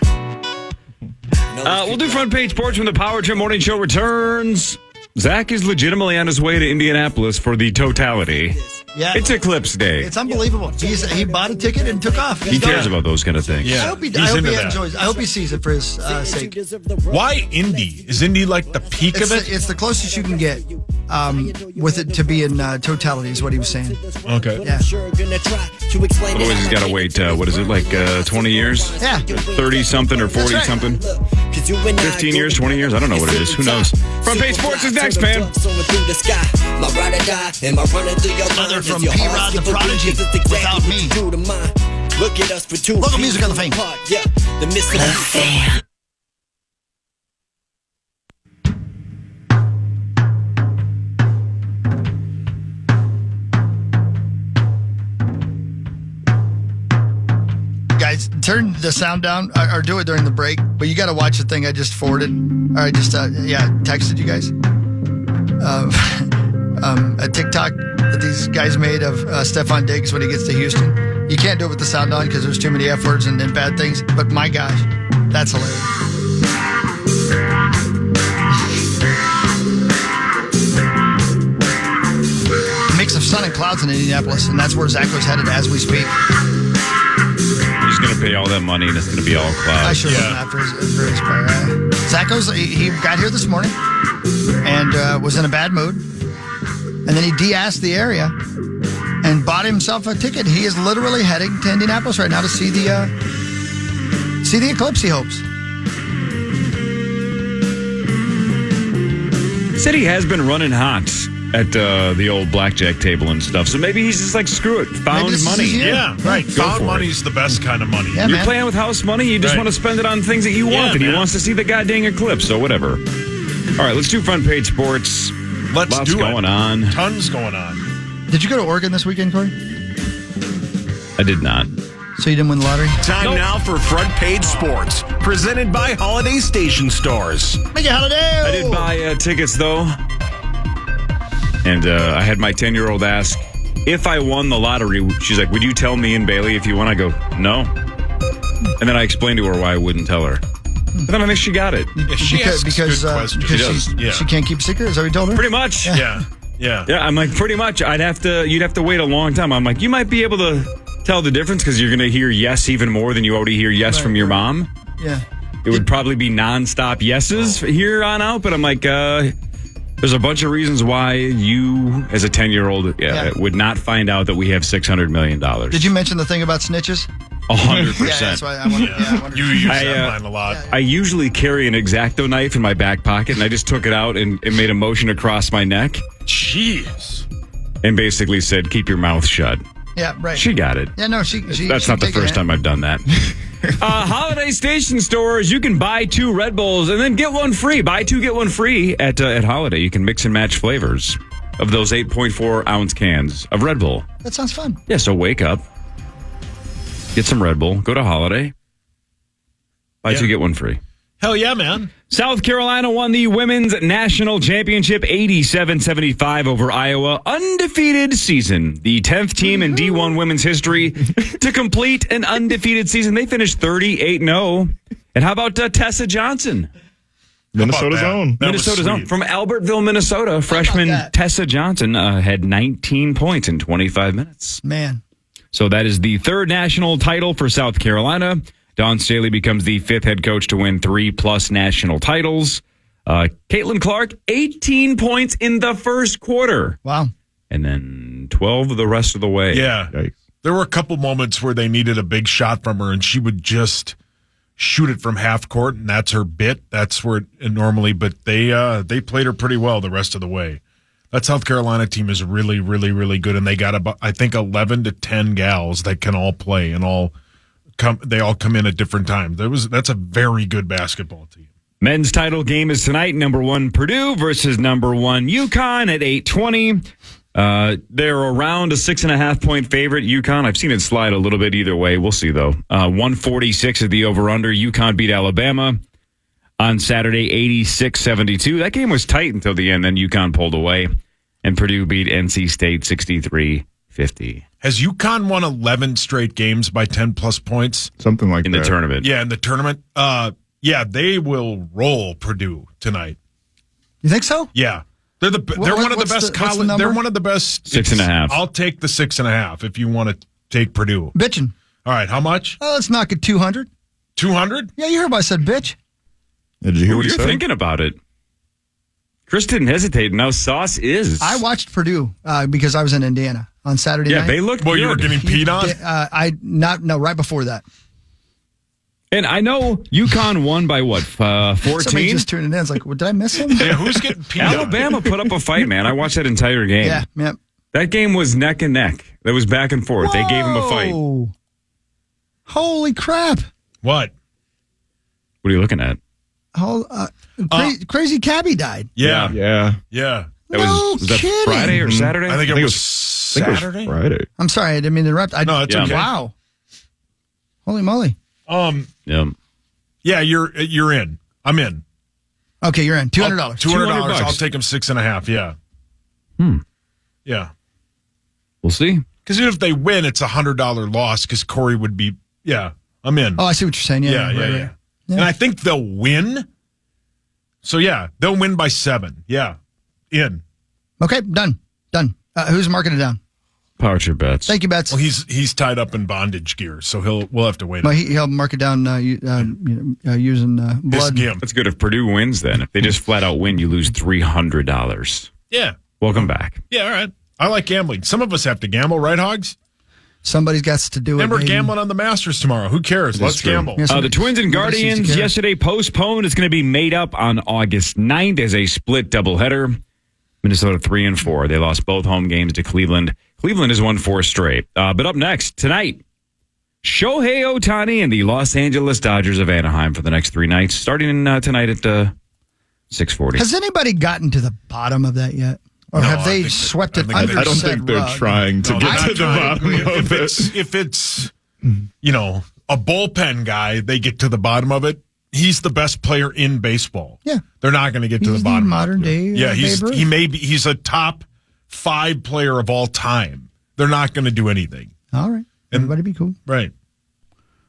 We'll do front page sports when the Power Trim Morning Show returns. Zach is legitimately on his way to Indianapolis for the totality. Yeah, it's Eclipse Day. It's unbelievable. He bought a ticket and took off. He cares about those kind of things. Yeah. I hope he enjoys. I hope he sees it for his sake. Why Indy? Is Indy like the peak of it? It's the closest you can get with it to be in totality, is what he was saying. Okay. Yeah. Otherwise, he's got to wait, what is it, like 20 years? Yeah. 30-something or 40-something? 15 years, 20 years? I don't know what it is. Who knows? Front page sports is next, man. Mother from P-Rod the Prodigy, Without Me. Look at us for 2. Local music on the Fan. Yeah, the missing fan. Guys, turn the sound down or do it during the break, but you got to watch the thing I just forwarded. Or I just, texted you guys. A TikTok that these guys made of Stephon Diggs when he gets to Houston. You can't do it with the sound on because there's too many F words and bad things, but my gosh, that's hilarious. odds in Indianapolis, and that's where Zacho's headed as we speak. He's going to pay all that money, and it's going to be all cloud. I sure wasn't after his prayer. Zacho's, he got here this morning and was in a bad mood. And then he de-asked the area and bought himself a ticket. He is literally heading to Indianapolis right now to see the eclipse, he hopes. Said he has been running hot at the old blackjack table and stuff. So maybe he's just like, screw it. Found money. Yeah, right. Found money's the best kind of money. Yeah, You're playing with house money. You just want to spend it on things that you want. And he wants to see the goddamn eclipse. So whatever. All right, let's do front page sports. Lots going on. Tons going on. Did you go to Oregon this weekend, Corey? I did not. So you didn't win the lottery? Time now for Front Page Sports, presented by Holiday Station Stores. Make it holiday! I did buy tickets, though. And I had my 10-year-old ask, if I won the lottery, she's like, would you tell me and Bailey if you won? I go, no. And then I explained to her why I wouldn't tell her. But then I think she got it. Yeah, she asks good questions. She can't keep a secret? Is that what you told her? Pretty much. Yeah. I'm like, pretty much. You'd have to wait a long time. I'm like, you might be able to tell the difference because you're going to hear yes even more than you already hear yes from your mom. Yeah. It would probably be nonstop yeses here on out, but I'm like, there's a bunch of reasons why you, as a 10-year-old, would not find out that we have $600 million. Did you mention the thing about snitches? 100%. Yeah, that's why I wondered. You use that line a lot. I usually carry an X-Acto knife in my back pocket, and I just took it out and made a motion across my neck. Jeez. And basically said, keep your mouth shut. Yeah, right. She got it. Yeah, no, That's not the first time I've done that. Holiday Station Stores, you can buy 2 Red Bulls and then get one free. Buy 2, get one free at Holiday. You can mix and match flavors of those 8.4-ounce cans of Red Bull. That sounds fun. Yeah, so wake up. Get some Red Bull. Go to Holiday. Buy 2, get one free. Hell yeah, man. South Carolina won the Women's National Championship 87-75 over Iowa. Undefeated season. The 10th team in D1 women's history to complete an undefeated season. They finished 38-0. And how about Tessa Johnson? Minnesota's own. Minnesota's own. From Albertville, Minnesota, freshman Tessa Johnson had 19 points in 25 minutes. Man. So that is the 3rd national title for South Carolina. Dawn Staley becomes the 5th head coach to win 3+ national titles. Caitlin Clark, 18 points in the first quarter. Wow. And then 12 the rest of the way. Yeah. Yikes. There were a couple moments where they needed a big shot from her, and she would just shoot it from half court, and that's her bit. That's where it normally, but they played her pretty well the rest of the way. That South Carolina team is really, really, really good, and they got about, I think, 11 to 10 gals that can all play and they all come in at different times. That's a very good basketball team. Men's title game is tonight. Number 1 Purdue versus number 1 UConn at 8:20. They're around a 6.5-point favorite. UConn, I've seen it slide a little bit either way. We'll see, though. 146 is the over-under. UConn beat Alabama on Saturday, 86-72. That game was tight until the end. Then UConn pulled away, and Purdue beat NC State 63-50. Has UConn won 11 straight games by 10-plus points? Something like that. In the tournament. Yeah, in the tournament. Yeah, they will roll Purdue tonight. You think so? Yeah. They're one of the best college. They're one of the best. 6.5. I'll take the 6.5 if you want to take Purdue. Bitchin'. All right, how much? Let's knock it 200. 200? Yeah, you heard what I said, bitch. Did you hear what you're thinking about it? Chris didn't hesitate. Now Sauce is. I watched Purdue because I was in Indiana on Saturday night. Yeah, they looked good. You were getting peed on? Right before that. And I know UConn won by what, 14? Somebody just tuned in. It's like, well, did I miss him? Yeah, who's getting peed on? Alabama put up a fight, man. I watched that entire game. Yeah. That game was neck and neck. That was back and forth. Whoa. They gave him a fight. Holy crap. What? What are you looking at? Crazy Cabbie died. Yeah. That was that kidding. Friday or Saturday? I think it was Saturday. It was Friday. I'm sorry, I didn't mean to interrupt. No, it's okay. Wow. Holy moly. Yeah, you're in. I'm in. Okay, you're in. $200. $200. I'll take him 6.5. Yeah. Yeah. We'll see. Because even if they win, it's $100 loss. Because Corey would be. Yeah, I'm in. Oh, I see what you're saying. Yeah. And I think they'll win. So yeah, they'll win by 7. Yeah, in. Okay, done. Who's marking it down? Power Trip Bets. Thank you, Bets. Well, he's tied up in bondage gear, so we'll have to wait. Well, he'll mark it down using blood. That's good if Purdue wins. Then if they just flat out win, you lose $300. Yeah. Welcome back. Yeah, all right. I like gambling. Some of us have to gamble, right, Hogs? Somebody's got to do it. And we're gambling on the Masters tomorrow. Who cares? Let's gamble. Yes, The Twins and Guardians yesterday postponed. It's going to be made up on August 9th as a split doubleheader. Minnesota 3-4. They lost both home games to Cleveland. Cleveland has won 4 straight. But up next, tonight, Shohei Ohtani and the Los Angeles Dodgers of Anaheim for the next 3 nights, starting tonight at 6:40. Has anybody gotten to the bottom of that yet? Or have they swept it under? I don't think they're trying to get to the bottom of it. If it's a bullpen guy, they get to the bottom of it. He's the best player in baseball. Yeah, they're not going to get to the bottom. Modern day. Yeah, he's a top 5 player of all time. They're not going to do anything. All right, everybody be cool. Right,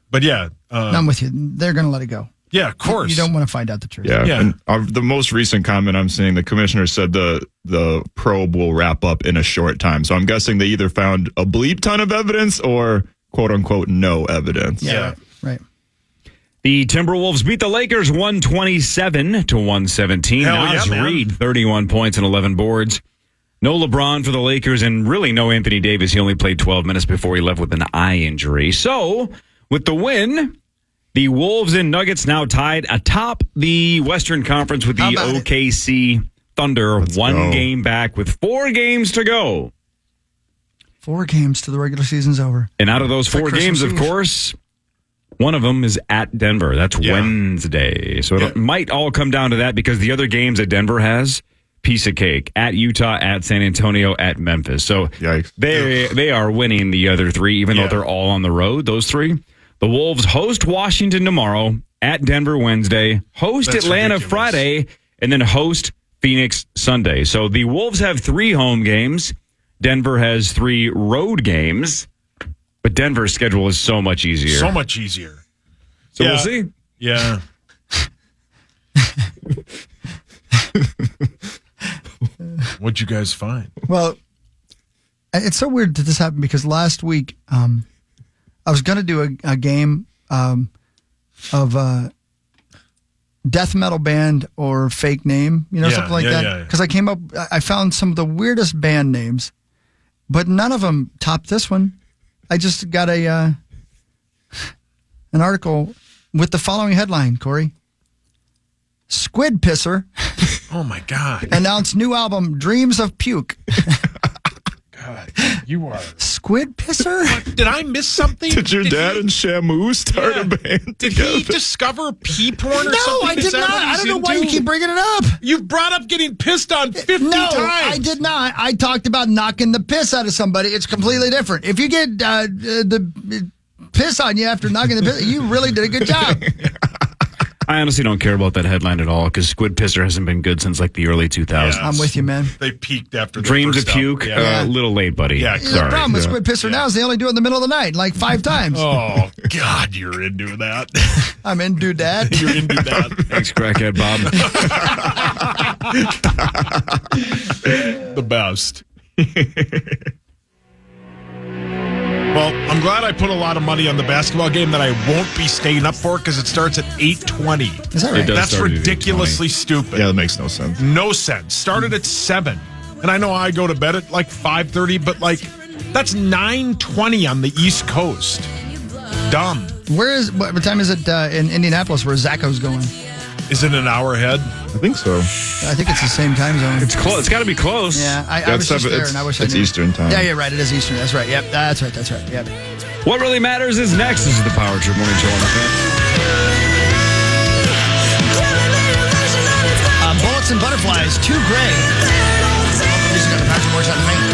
but yeah, I'm with you. They're going to let it go. Yeah, of course. You don't want to find out the truth. Yeah. And the most recent comment I'm seeing, the commissioner said the probe will wrap up in a short time. So I'm guessing they either found a bleep ton of evidence or quote unquote no evidence. Yeah. Right. The Timberwolves beat the Lakers 127-117. Naz Reid, 31 points and 11 boards. No LeBron for the Lakers and really no Anthony Davis. He only played 12 minutes before he left with an eye injury. So with the win, the Wolves and Nuggets now tied atop the Western Conference with the OKC Thunder. One game back with 4 games to go. 4 games to the regular season's over. And out of those 4 games, of course, one of them is at Denver. That's Wednesday. So it might all come down to that because the other games that Denver has, piece of cake. At Utah, at San Antonio, at Memphis. So they are winning the other 3, even though they're all on the road, those 3. The Wolves host Washington tomorrow, at Denver Wednesday, host Atlanta Friday, and then host Phoenix Sunday. So the Wolves have 3 home games. Denver has 3 road games. But Denver's schedule is so much easier. So much easier. So we'll see. Yeah. What'd you guys find? Well, it's so weird that this happened because last week I was going to do a game of death metal band or fake name, something like that. Because I found some of the weirdest band names, but none of them topped this one. I just got an article with the following headline, Corey. Squid Pisser. Oh, my God. Announced new album, Dreams of Puke. God, you are. Squid Pisser? Did I miss something? Did your dad and Shamu start a band Did together? he discover pee porn or no, something? I did not. I don't know why you keep bringing it up. You've brought up getting pissed on 50 times. No, I did not. I talked about knocking the piss out of somebody. It's completely different. If you get the piss on you after knocking the piss, you really did a good job. I honestly don't care about that headline at all because Squid Pisser hasn't been good since like the early 2000s. Yes. I'm with you, man. They peaked after the Dreams of first Puke, a little late, buddy. Yeah, The problem with Squid Pisser now is they only do it in the middle of the night, like 5 times. Oh, God, you're into that. I'm into that. You're into that. Thanks, crackhead Bob. The best. Well, I'm glad I put a lot of money on the basketball game that I won't be staying up for because it starts at 8:20. Is that right? That's ridiculously stupid. Yeah, that makes no sense. No sense. Started at 7. And I know I go to bed at like 5:30, but like that's 9:20 on the East Coast. Dumb. What time is it in Indianapolis where Zacho's going? Is it an hour ahead? I think so. I think it's the same time zone. It's close. It's got to be close. Yeah, I was just there, and I wish I knew. It's Eastern time. Yeah, you're right. It is Eastern. That's right. Yep, that's right. Yep. What really matters is next. This is the Power Trip Morning Show on the fan. Bullets and Butterflies, 2 Gray. Music on the Power Trip Morning Show on the fan.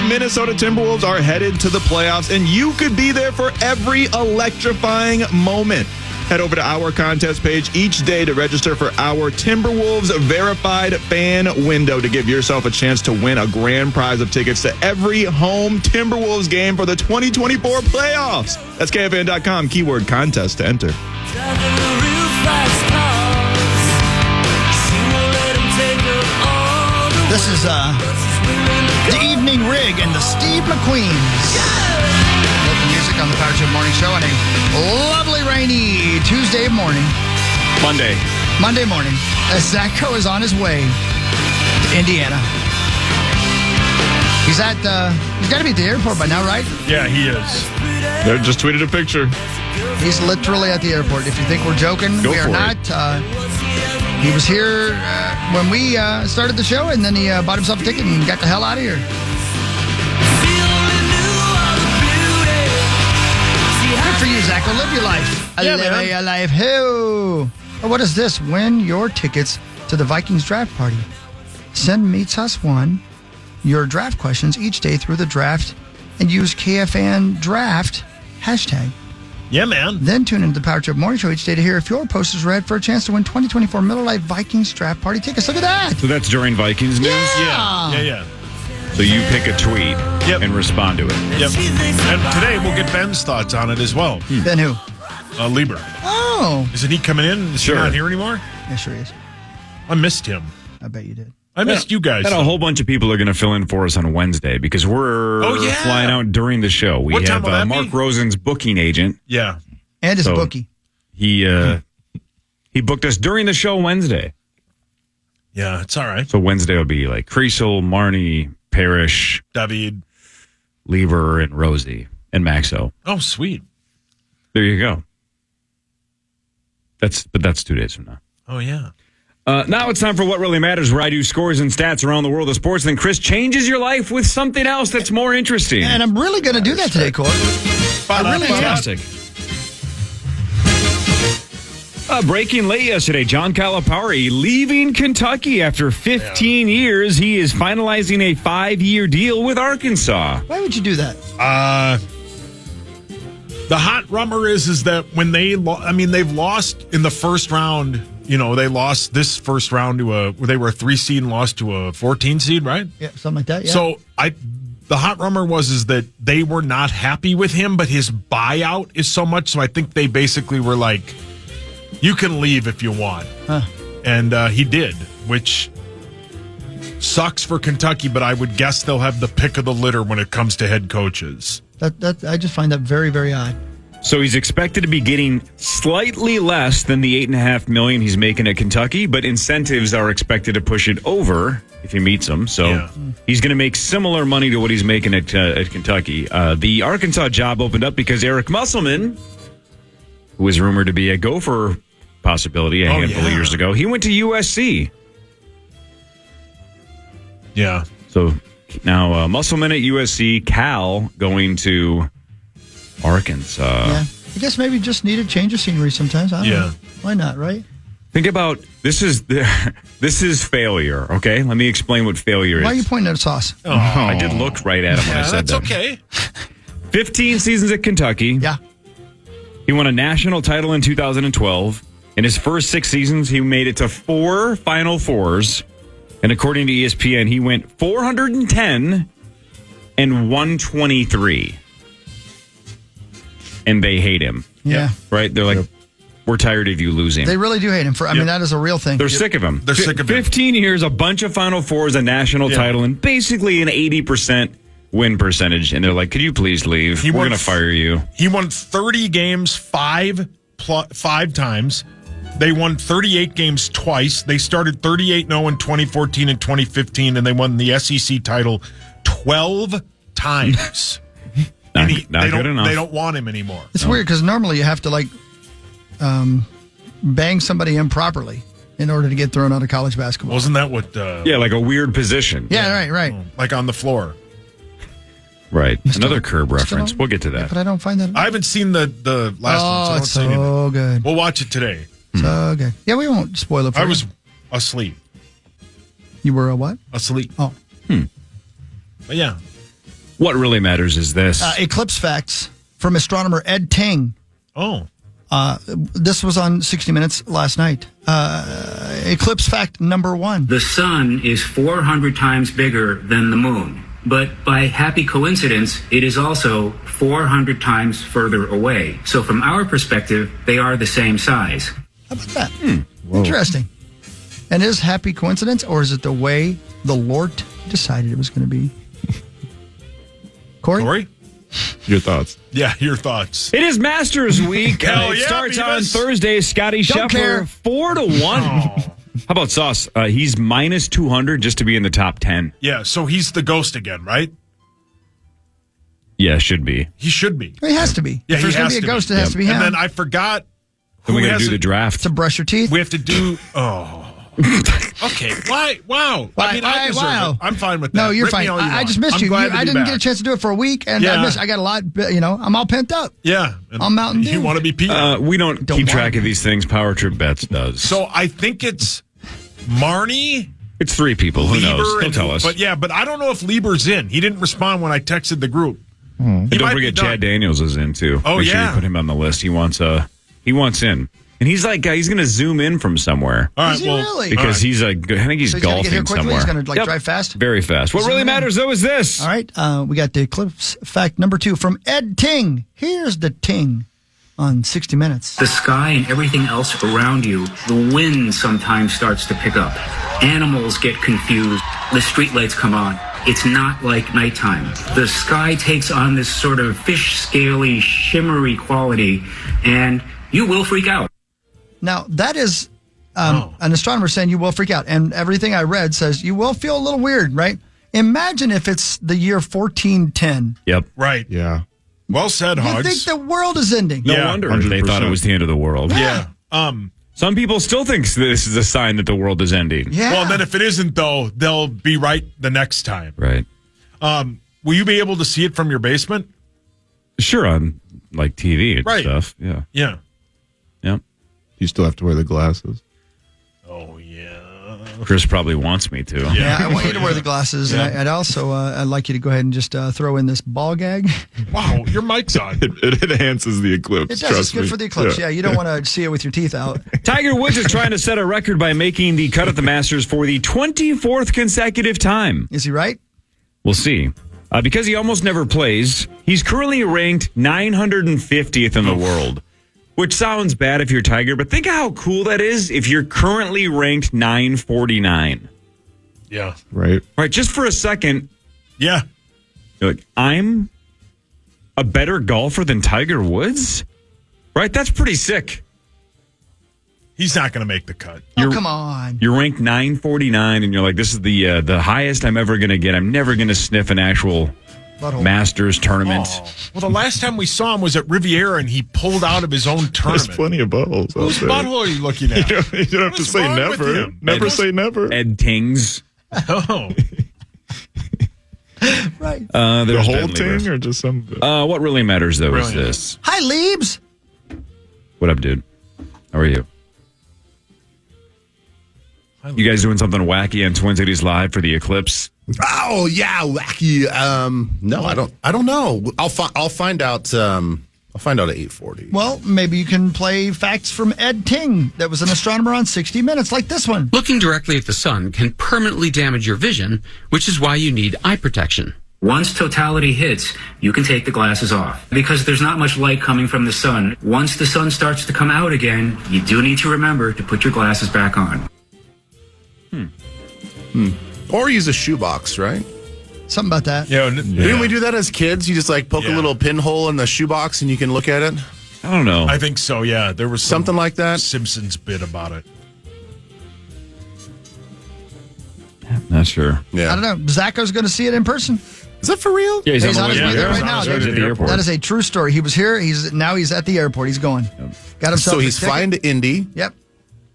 Minnesota Timberwolves are headed to the playoffs, and you could be there for every electrifying moment. Head over to our contest page each day to register for our Timberwolves verified fan window to give yourself a chance to win a grand prize of tickets to every home Timberwolves game for the 2024 playoffs. That's KFAN.com, keyword contest to enter. This is the Evening Rig and the Steve McQueens. Local music on the Power Trip Morning Show on a lovely rainy Tuesday morning. Monday morning. As Zacho is on his way to Indiana. He's got to be at the airport by now, right? Yeah, he is. They just tweeted a picture. He's literally at the airport. If you think we're joking, we are not. He was here when we started the show, and then he bought himself a ticket and got the hell out of here. Good for you, Zacho. Live your life. Live your life. Who? What is this? Win your tickets to the Vikings draft party. Send Meets Us One your draft questions each day through the draft and use KFAN draft hashtag. Yeah, man. Then tune into the Power Trip Morning Show each day to hear if your post is read for a chance to win 2024 Miller Lite Vikings draft party tickets. Look at that. So that's during Vikings news? Yeah. So you pick a tweet and respond to it. Yep. And today we'll get Ben's thoughts on it as well. Ben who? Lieber. Oh. Isn't he coming in? Is he not here anymore? Yeah, sure he is. I missed him. I bet you did. I missed you guys. And a whole bunch of people are going to fill in for us on Wednesday because we're flying out during the show. We have Mark Rosen's booking agent. Yeah. And his bookie. He booked us during the show Wednesday. Yeah, it's all right. So Wednesday will be like Creasel, Marnie, Parrish, David, Lieber, and Rosie, and Maxo. Oh, sweet. There you go. That's 2 days from now. Oh, yeah. Now it's time for What Really Matters, where I do scores and stats around the world of sports. Then Chris changes your life with something else that's more interesting. And I'm really going to do that today, Court. Fantastic. Breaking late yesterday, John Calipari leaving Kentucky after 15 years. He is finalizing a 5-year deal with Arkansas. Why would you do that? The hot rumor is that when they've lost in the first round. You know, they lost this first round they were a 3 seed and lost to a 14 seed, right? Yeah, something like that. Yeah. So the hot rumor is that they were not happy with him, but his buyout is so much. So I think they basically were like, you can leave if you want. Huh. And he did, which sucks for Kentucky, but I would guess they'll have the pick of the litter when it comes to head coaches. That I just find that very, very odd. So he's expected to be getting slightly less than the $8.5 million he's making at Kentucky, but incentives are expected to push it over if he meets them. So he's going to make similar money to what he's making at Kentucky. The Arkansas job opened up because Eric Musselman, who was rumored to be a Gopher possibility a handful of years ago, he went to USC. Yeah. So now Musselman at USC, Cal going to Arkansas. Yeah. I guess maybe just need a change of scenery sometimes. I don't know. Why not, right? Think about this is failure, okay? Let me explain what failure is. Why are you pointing at a sauce? Oh, I did look right at him when I said that. That's okay. 15 seasons at Kentucky. Yeah. He won a national title in 2012. In his first 6 seasons, he made it to 4 Final Fours. And according to ESPN, he went 410 and 123. And they hate him. Yeah. Right? They're like, we're tired of you losing. They really do hate him. I mean, that is a real thing. They're sick of him. They're sick of him. 15 years, a bunch of Final Fours, a national title, and basically an 80% win percentage. And they're like, could you please leave? We're going to fire you. He won 30 games five times. They won 38 games twice. They started 38-0 in 2014 and 2015, and they won the SEC title 12 times. Not good enough. They don't want him anymore. It's weird because normally you have to bang somebody improperly in order to get thrown out of college basketball. Wasn't that what? Like a weird position. Yeah, right. Like on the floor. Right. Another Curb reference. We'll get to that. But I don't find that. I haven't seen the last one. So it's so good. We'll watch it today. So good. Yeah, we won't spoil it for you. I was asleep. You were a what? Asleep. Oh. But yeah. What really matters is this. Eclipse facts from astronomer Ed Ting. Oh. This was on 60 Minutes last night. Eclipse fact number 1. The sun is 400 times bigger than the moon. But by happy coincidence, it is also 400 times further away. So from our perspective, they are the same size. How about that? Interesting. And is happy coincidence, or is it the way the Lord decided it was going to be? Corey? Your thoughts? Yeah, your thoughts. It is Masters Week. Hell It yeah, starts on Beavis. Thursday. Scotty Don't care. Scheffler, 4-1. How about Sauce? He's minus 200 just to be in the top 10. Yeah, so he's the ghost again, right? Yeah, should be. He should be. He has to be. Yeah, if there's he going has to be a to ghost, be. it has to be him. And then I forgot. Then we who got to do has the it- draft. To brush your teeth. We have to do. Oh. Okay. Why? Wow. I mean, I deserve it. I'm fine with that. No, you're Rip me fine. all you I want. just missed I'm you. glad to I be didn't back. get a chance to do it for a week, and Yeah. I got a lot. I'm all pent up. Yeah. And On Mountain Dew. You want to be Pete? We don't keep track of these things. Power Trip Bets does. So I think it's Marnie. It's 3 people. Who knows? Lieber, He'll tell us. But I don't know if Lieber's in. He didn't respond when I texted the group. And He don't might forget be done. Chad Daniels is in too. Oh, Make sure yeah. you put him on the list. He wants in. And he's like, he's going to zoom in from somewhere. All right, Is he really? Because all right. he's I think he's So he's gonna golfing get here quickly? somewhere. He's gonna, drive fast? Very fast. What Zoom really in. matters though is this. All right. We got the Eclipse fact number 2 from Ed Ting. Here's the Ting on 60 Minutes. The sky and everything else around you, the wind sometimes starts to pick up. Animals get confused. The streetlights come on. It's not like nighttime. The sky takes on this sort of fish-scaly, shimmery quality, and you will freak out. Now, that is an astronomer saying you will freak out. And everything I read says you will feel a little weird, right? Imagine if it's the year 1410. Yep. Right. Yeah. Well said, You Hogs. think the world is ending. No Yeah, wonder they 100%. thought it was the end of the world. Yeah. Some people still think this is a sign that the world is ending. Yeah. Well, then if it isn't, though, they'll be right the next time. Right. Will you be able to see it from your basement? Sure, on like TV and Right. stuff. Yeah. Yeah. Yep. You still have to wear the glasses. Oh, yeah. Chris probably wants me to. Yeah, I want you to wear the glasses. Yeah. And I'd also I'd like you to go ahead and just throw in this ball gag. Wow, your mic's on. It enhances the eclipse. It does. Trust It's good me. for the eclipse. Yeah, you don't want to see it with your teeth out. Tiger Woods is trying to set a record by making the cut at the Masters for the 24th consecutive time. Is he right? We'll see. Because he almost never plays, he's currently ranked 950th in the world, which sounds bad if you're Tiger, but think how cool that is if you're currently ranked 949. Yeah. Right. Right, just for a second, Yeah. you're like, I'm a better golfer than Tiger Woods? Right, that's pretty sick. He's not going to make the cut. Oh, come on. You're ranked 949, and you're like, this is the highest I'm ever going to get. I'm never going to sniff an actual Butthole. Masters tournament. Oh. Well, the last time we saw him was at Riviera, and he pulled out of his own There's tournament. plenty of buttholes out Whose there. butthole are you looking at? You don't have to What's say wrong with never. him? Never say never. Ed Tings. Oh. Right. The There's whole Ben Lieber. thing or just some of it? What really matters, though, is Brilliant. this. Hi, Liebs. What up, dude? How are you? You guys doing something wacky on Twin Cities Live for the eclipse? Oh yeah, wacky. No, I don't know. I'll find out. I'll find out at 8:40. Well, maybe you can play facts from Ed Ting, that was an astronomer on 60 Minutes, like this one. Looking directly at the sun can permanently damage your vision, which is why you need eye protection. Once totality hits, you can take the glasses off because there's not much light coming from the sun. Once the sun starts to come out again, you do need to remember to put your glasses back on. Or use a shoebox, right? Something about that. Yeah. Didn't we do that as kids? You just like poke a little pinhole in the shoebox and you can look at it. I don't know. I think so, yeah. There was Something like that. Simpsons bit about it. Not sure. Yeah. I don't know. Zacho's going to see it in person. Is that for real? Yeah, he's on on the his way way there there right now. He's at the airport. That is a true story. He was here. Now he's at the airport. He's going. Got himself. So a he's ticket. flying to Indy. Yep.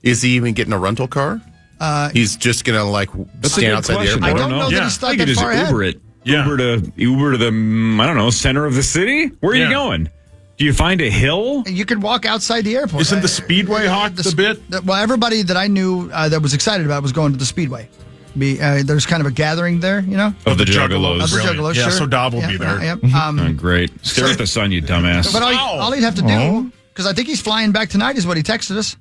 Is he even getting a rental car? He's just gonna like That's a stand good outside question. the airport. I don't know that he's thought I could that just far ahead. Uber it. Yeah. Uber to the I don't know, center of the city. Where are you going? Do you find a hill? You could walk outside the airport. Isn't the Speedway Hawk the bit? Well, everybody that I knew that was excited about it was going to the Speedway. There's kind of a gathering there, you know? Of the Juggalos. Of the Juggalos, Yeah, sure. so Dob will be there. Yep. Oh, great. Stare at the sun, you dumbass. But all he'd have to do because I think he's flying back tonight is what he texted us.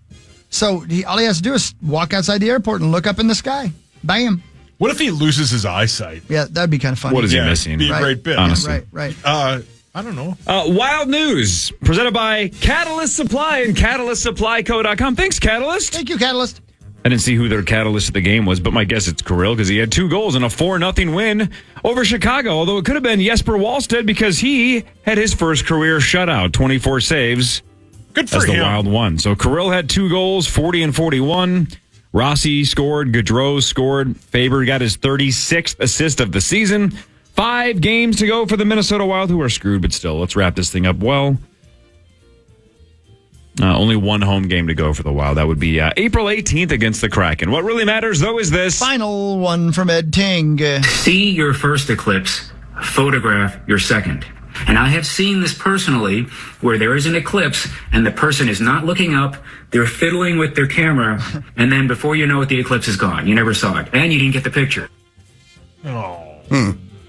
So all he has to do is walk outside the airport and look up in the sky. Bam. What if he loses his eyesight? Yeah, that'd be kind of funny. What is he missing? Be a great bit. Honestly. Right. I don't know. Wild news presented by Catalyst Supply and CatalystSupplyCo.com. Thanks, Catalyst. Thank you, Catalyst. I didn't see who their catalyst of the game was, but my guess it's Kirill because he had 2 goals in a 4-0 win over Chicago, although it could have been Jesper Wallstedt because he had his first career shutout, 24 saves. Good for as the him. Wild won. So Kirill had 2 goals, 40 and 41. Rossi scored. Gaudreau scored. Faber got his 36th assist of the season. 5 games to go for the Minnesota Wild, who are screwed, but still, let's wrap this thing up well. Only 1 home game to go for the Wild. That would be April 18th against the Kraken. What really matters, though, is this. Final one from Ed Ting. See your first eclipse, photograph your second. And I have seen this personally, where there is an eclipse and the person is not looking up, they're fiddling with their camera, and then before you know it, the eclipse is gone. You never saw it, and you didn't get the picture. Oh.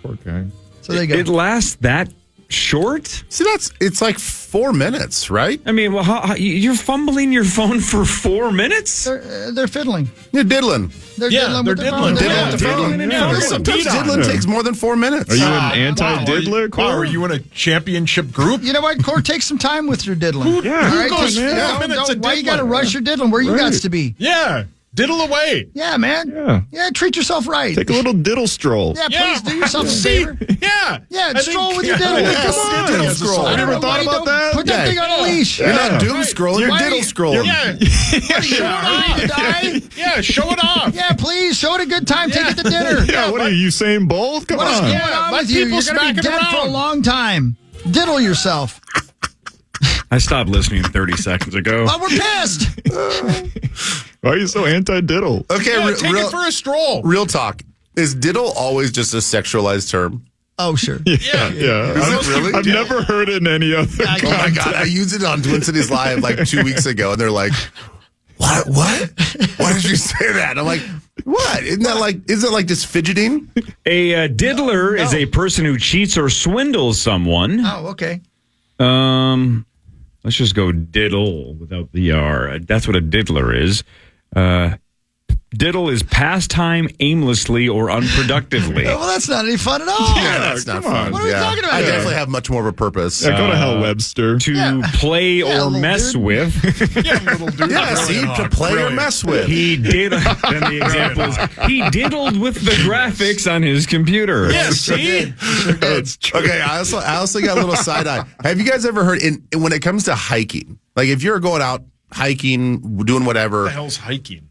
Poor guy. So there you go. It lasts that short? See, it's like 4 minutes, right? I mean, well, you're fumbling your phone for 4 minutes? They're fiddling. You're diddling. They're diddling with the phone. Diddling with the phone. Sometimes diddling takes more than 4 minutes. Are you an anti-diddler, Cor? Are you in a championship group? You know what, Cor? Take some time with your diddling. Yeah. All right, goes 4 minutes of why you got to diddling? rush your diddling? Where you got to be? Yeah. Diddle away. Yeah, man. Yeah, treat yourself right. Take a little diddle stroll. Yeah, please do yourself a favor. Yeah. Yeah, stroll with your diddle. Come on. Diddle scroll. I never thought about that. Put that thing on a leash. You're not doom scrolling, you're diddle scrolling. Yeah, show it off. Yeah, please, show it a good time. Take it to dinner. Yeah, what are you, Usain Bolt? Come What is on. going on let with you? people You're going to be smack it dead for a around. long time. Diddle yourself. I stopped listening 30 seconds ago. Well, we're pissed. Why are you so anti-diddle? Okay, Yeah, take it for a stroll. real talk. Is diddle always just a sexualized term? Oh, sure. Yeah. Is it really? I've never heard it in any other Oh my God, I used it on Twin Cities Live like 2 weeks ago, and they're like, What? Why did you say that? I'm like, what? Isn't it like just fidgeting? A diddler is a person who cheats or swindles someone. Oh, okay. Let's just go diddle without the R. That's what a diddler is. Diddle is pastime aimlessly or unproductively. Well, that's not any fun at all. Yeah, that's not fun. What are we talking about I here? definitely have much more of a purpose. Yeah, go to hell, Webster. To play or little mess dude. with. Yeah, little dude. Yeah, see, to play or mess with. He did. Then the example is he diddled with the graphics on his computer. Yeah, see? That's true. Okay, I also got a little side eye. Have you guys ever heard when it comes to hiking? Like if you're going out hiking, doing whatever, What the hell's hiking?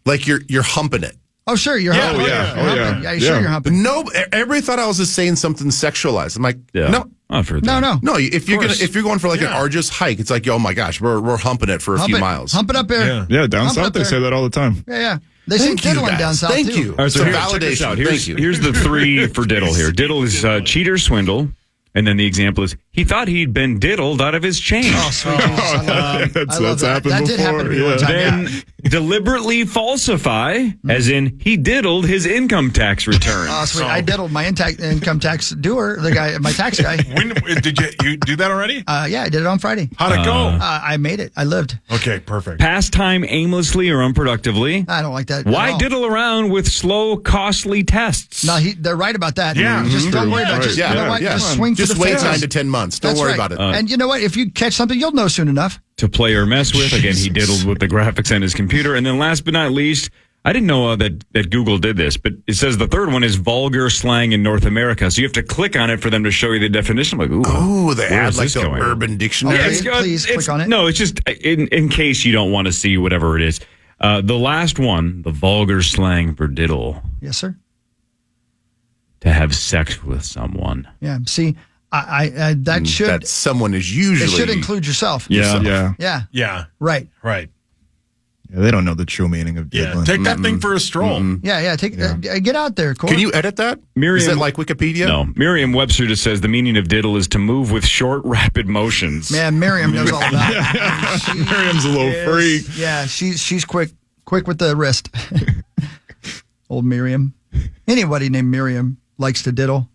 like you're humping it. Oh, sure. You're Yeah, humping. oh, yeah. You're humping. Yeah, sure, you're humping. No, everybody thought I was just saying something sexualized. I'm like, no. I've heard No, that. no. No, if you're going for like an arduous hike, it's like, oh my gosh, we're humping it for a Hump few it. miles. Hump it up there. Yeah, down Hump it south up they there. say that all the time. Yeah. They say Thank you, diddling guys. down south, Thank too. you. All right, It's so a check this validation. out. Thank you. Here's the 3 for diddle here. Diddle is cheat or swindle. And then the example is he thought he'd been diddled out of his change. Oh, sweet Jesus. I love That's that. happened That before. did happen to me one time. Then deliberately falsify, as in he diddled his income tax return. Oh, sweet. I diddled my income tax doer, the guy, my tax guy. When did you do that already? Yeah, I did it on Friday. How'd it go? I made it. I lived. Okay, perfect. Pastime aimlessly or unproductively. I don't like that. Why at all. diddle around with slow, costly tests? No, they're right about that. Yeah. Just don't worry about it. Just, Yeah, you know what? yeah. Just swing for Just the wait fences. 9 to 10 months. Don't That's worry right. about it. And you know what? If you catch something, you'll know soon enough. To play or mess with. Again, he diddled with the graphics on his computer. And then last but not least, I didn't know that Google did this, but it says the third one is vulgar slang in North America. So you have to click on it for them to show you the definition. I'm like, Ooh, they where add is like this the going? Urban Dictionary. Okay. Please click on it. No, it's just in case you don't want to see whatever it is. The last one, the vulgar slang for diddle, Yes, sir. to have sex with someone. Yeah. See, that should That someone is usually. it should include yourself. Yeah. Yeah. Right. Right. Yeah, they don't know the true meaning of Yeah. diddling. Take that thing for a stroll. Yeah. Take get out there, Cole. Can you edit that? Miriam- Is that like Wikipedia? No, Merriam-Webster just says the meaning of diddle is to move with short, rapid motions. Man, Miriam knows all about it. Miriam's a little freak. Yeah, she's quick with the wrist. Old Miriam. Anybody named Miriam likes to diddle.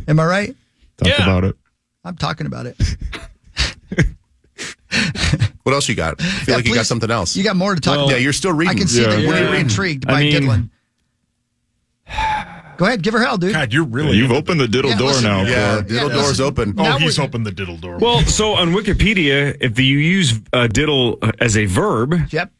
Am I right? Talk about it. I'm talking about it. What else you got? I feel like you got something else. You got more to talk about. Yeah, you're still reading. I can see that you're intrigued by diddling. Go ahead, give her hell, dude. God, you're really. You've opened the diddle door now. Yeah, diddle door's open. Oh, he's opened the diddle door. Well, so on Wikipedia, if you use diddle as a verb, yep.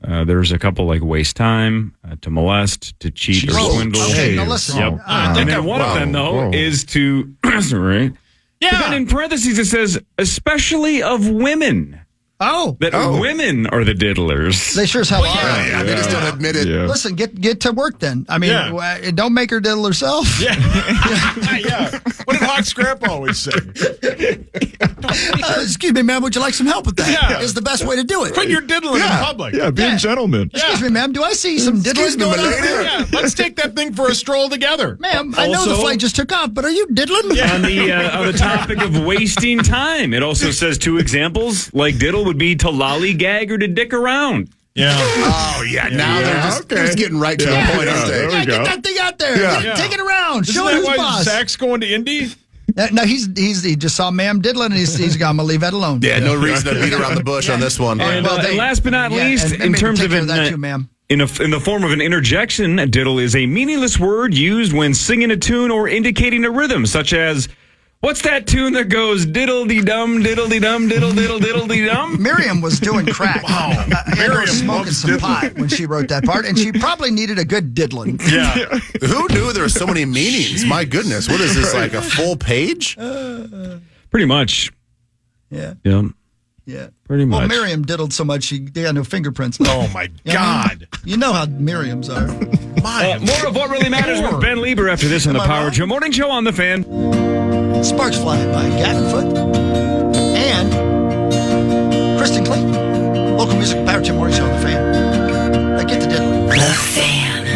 There's a couple like waste time, to molest, to cheat or swindle. Okay, now listen. Yep. And then one of them, though, is to, right? Yeah. But then in parentheses, it says, especially of women. Oh. That women are the diddlers. They sure as hell are. Yeah, they just don't admit it. Yeah. Listen, get to work then. I mean, don't make her diddle herself. Yeah. Yeah. What did Hawk's grandpa always say? Excuse me, ma'am, would you like some help with that? Yeah. Is the best way to do it. Quit your diddling in public. Yeah, be a gentleman. Excuse me, ma'am, do I see some diddling going on? Yeah, let's take that thing for a stroll together. Ma'am, I know the flight just took off, but are you diddling? Yeah. On the topic of wasting time, it also says 2 examples, like diddle would be to lollygag or to dick around. Yeah. Oh, yeah. Now they're just getting right to the point. There we go. Get that thing out there. Yeah. Take it around. Isn't Show that who's why boss. Zach's going to Indy? No, he just saw ma'am diddling, and he's going to leave that alone. Yeah, no reason to beat around the bush on this one. And, and last but not least, in terms of that too, ma'am. In the form of an interjection, a diddle is a meaningless word used when singing a tune or indicating a rhythm, such as, what's that tune that goes diddle-dee-dum, diddle-dee-dum, diddle-diddle-diddle-dee-dum? Miriam was doing crack. Wow. Miriam was smoking some pot when she wrote that part, and she probably needed a good diddling. Yeah. Who knew there were so many meanings? My goodness. What is this, like a full page? Pretty much. Yeah. Yeah. Yeah. Pretty much. Well, Miriam diddled so much, they got no fingerprints. Oh, my God. You know how Miriams are. More of what really matters with Ben Lieber after this on the Power Show Morning Show on the Fan. Sparks flying by Gattenfoot and Kristen Clayton. Local music, Power Show Morning Show on the Fan. Get the diddling. The Fan.